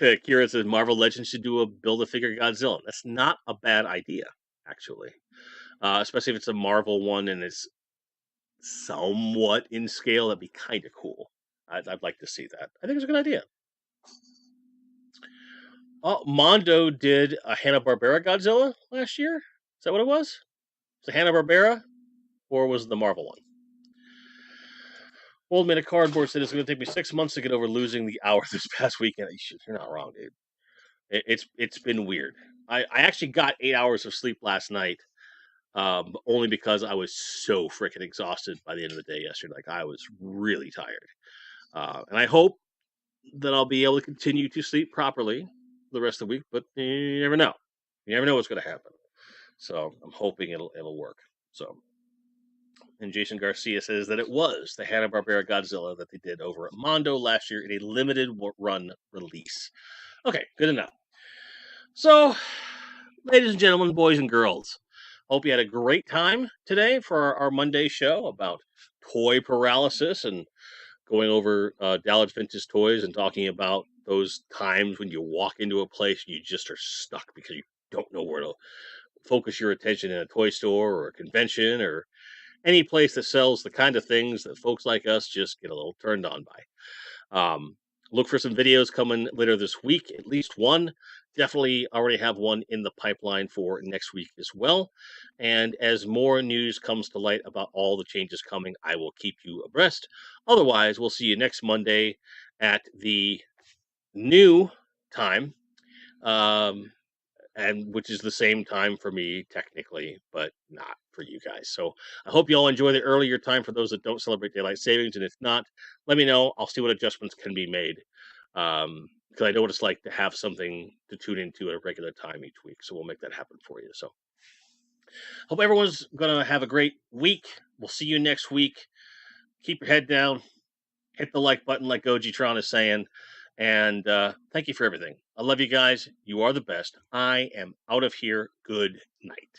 Kira says Marvel Legends should do a Build-A-Figure Godzilla. That's not a bad idea, actually. Especially if it's a Marvel one and it's somewhat in scale. That'd be kind of cool. I'd like to see that. I think it's a good idea. Oh, Mondo did a Hanna-Barbera Godzilla last year. Is that what it was? Was it Hanna-Barbera, or was it the Marvel one? Old Man of Cardboard said it's going to take me 6 months to get over losing the hour this past weekend. You're not wrong, dude. It's been weird. I actually got 8 hours of sleep last night, only because I was so freaking exhausted by the end of the day yesterday. Like, I was really tired, and I hope that I'll be able to continue to sleep properly the rest of the week. But you never know. You never know what's going to happen. So I'm hoping it'll work. So, and Jason Garcia says that it was the Hanna-Barbera Godzilla that they did over at Mondo last year in a limited run release. Okay, good enough. So, ladies and gentlemen, boys and girls, hope you had a great time today for our Monday show about toy paralysis and going over Dallas Vintage Toys and talking about those times when you walk into a place and you just are stuck because you don't know where to focus your attention in a toy store or a convention or any place that sells the kind of things that folks like us just get a little turned on by. Look for some videos coming later this week, at least one. Definitely already have one in the pipeline for next week as well. And as more news comes to light about all the changes coming, I will keep you abreast. Otherwise, we'll see you next Monday at the new time. And which is the same time for me technically, but not for you guys. So I hope you all enjoy the earlier time for those that don't celebrate daylight savings. And if not, let me know. I'll see what adjustments can be made. Because I know what it's like to have something to tune into at a regular time each week. So we'll make that happen for you. So hope everyone's gonna have a great week. We'll see you next week. Keep your head down. Hit the like button like Gojitron is saying. And thank you for everything. I love you guys. You are the best. I am out of here. Good night.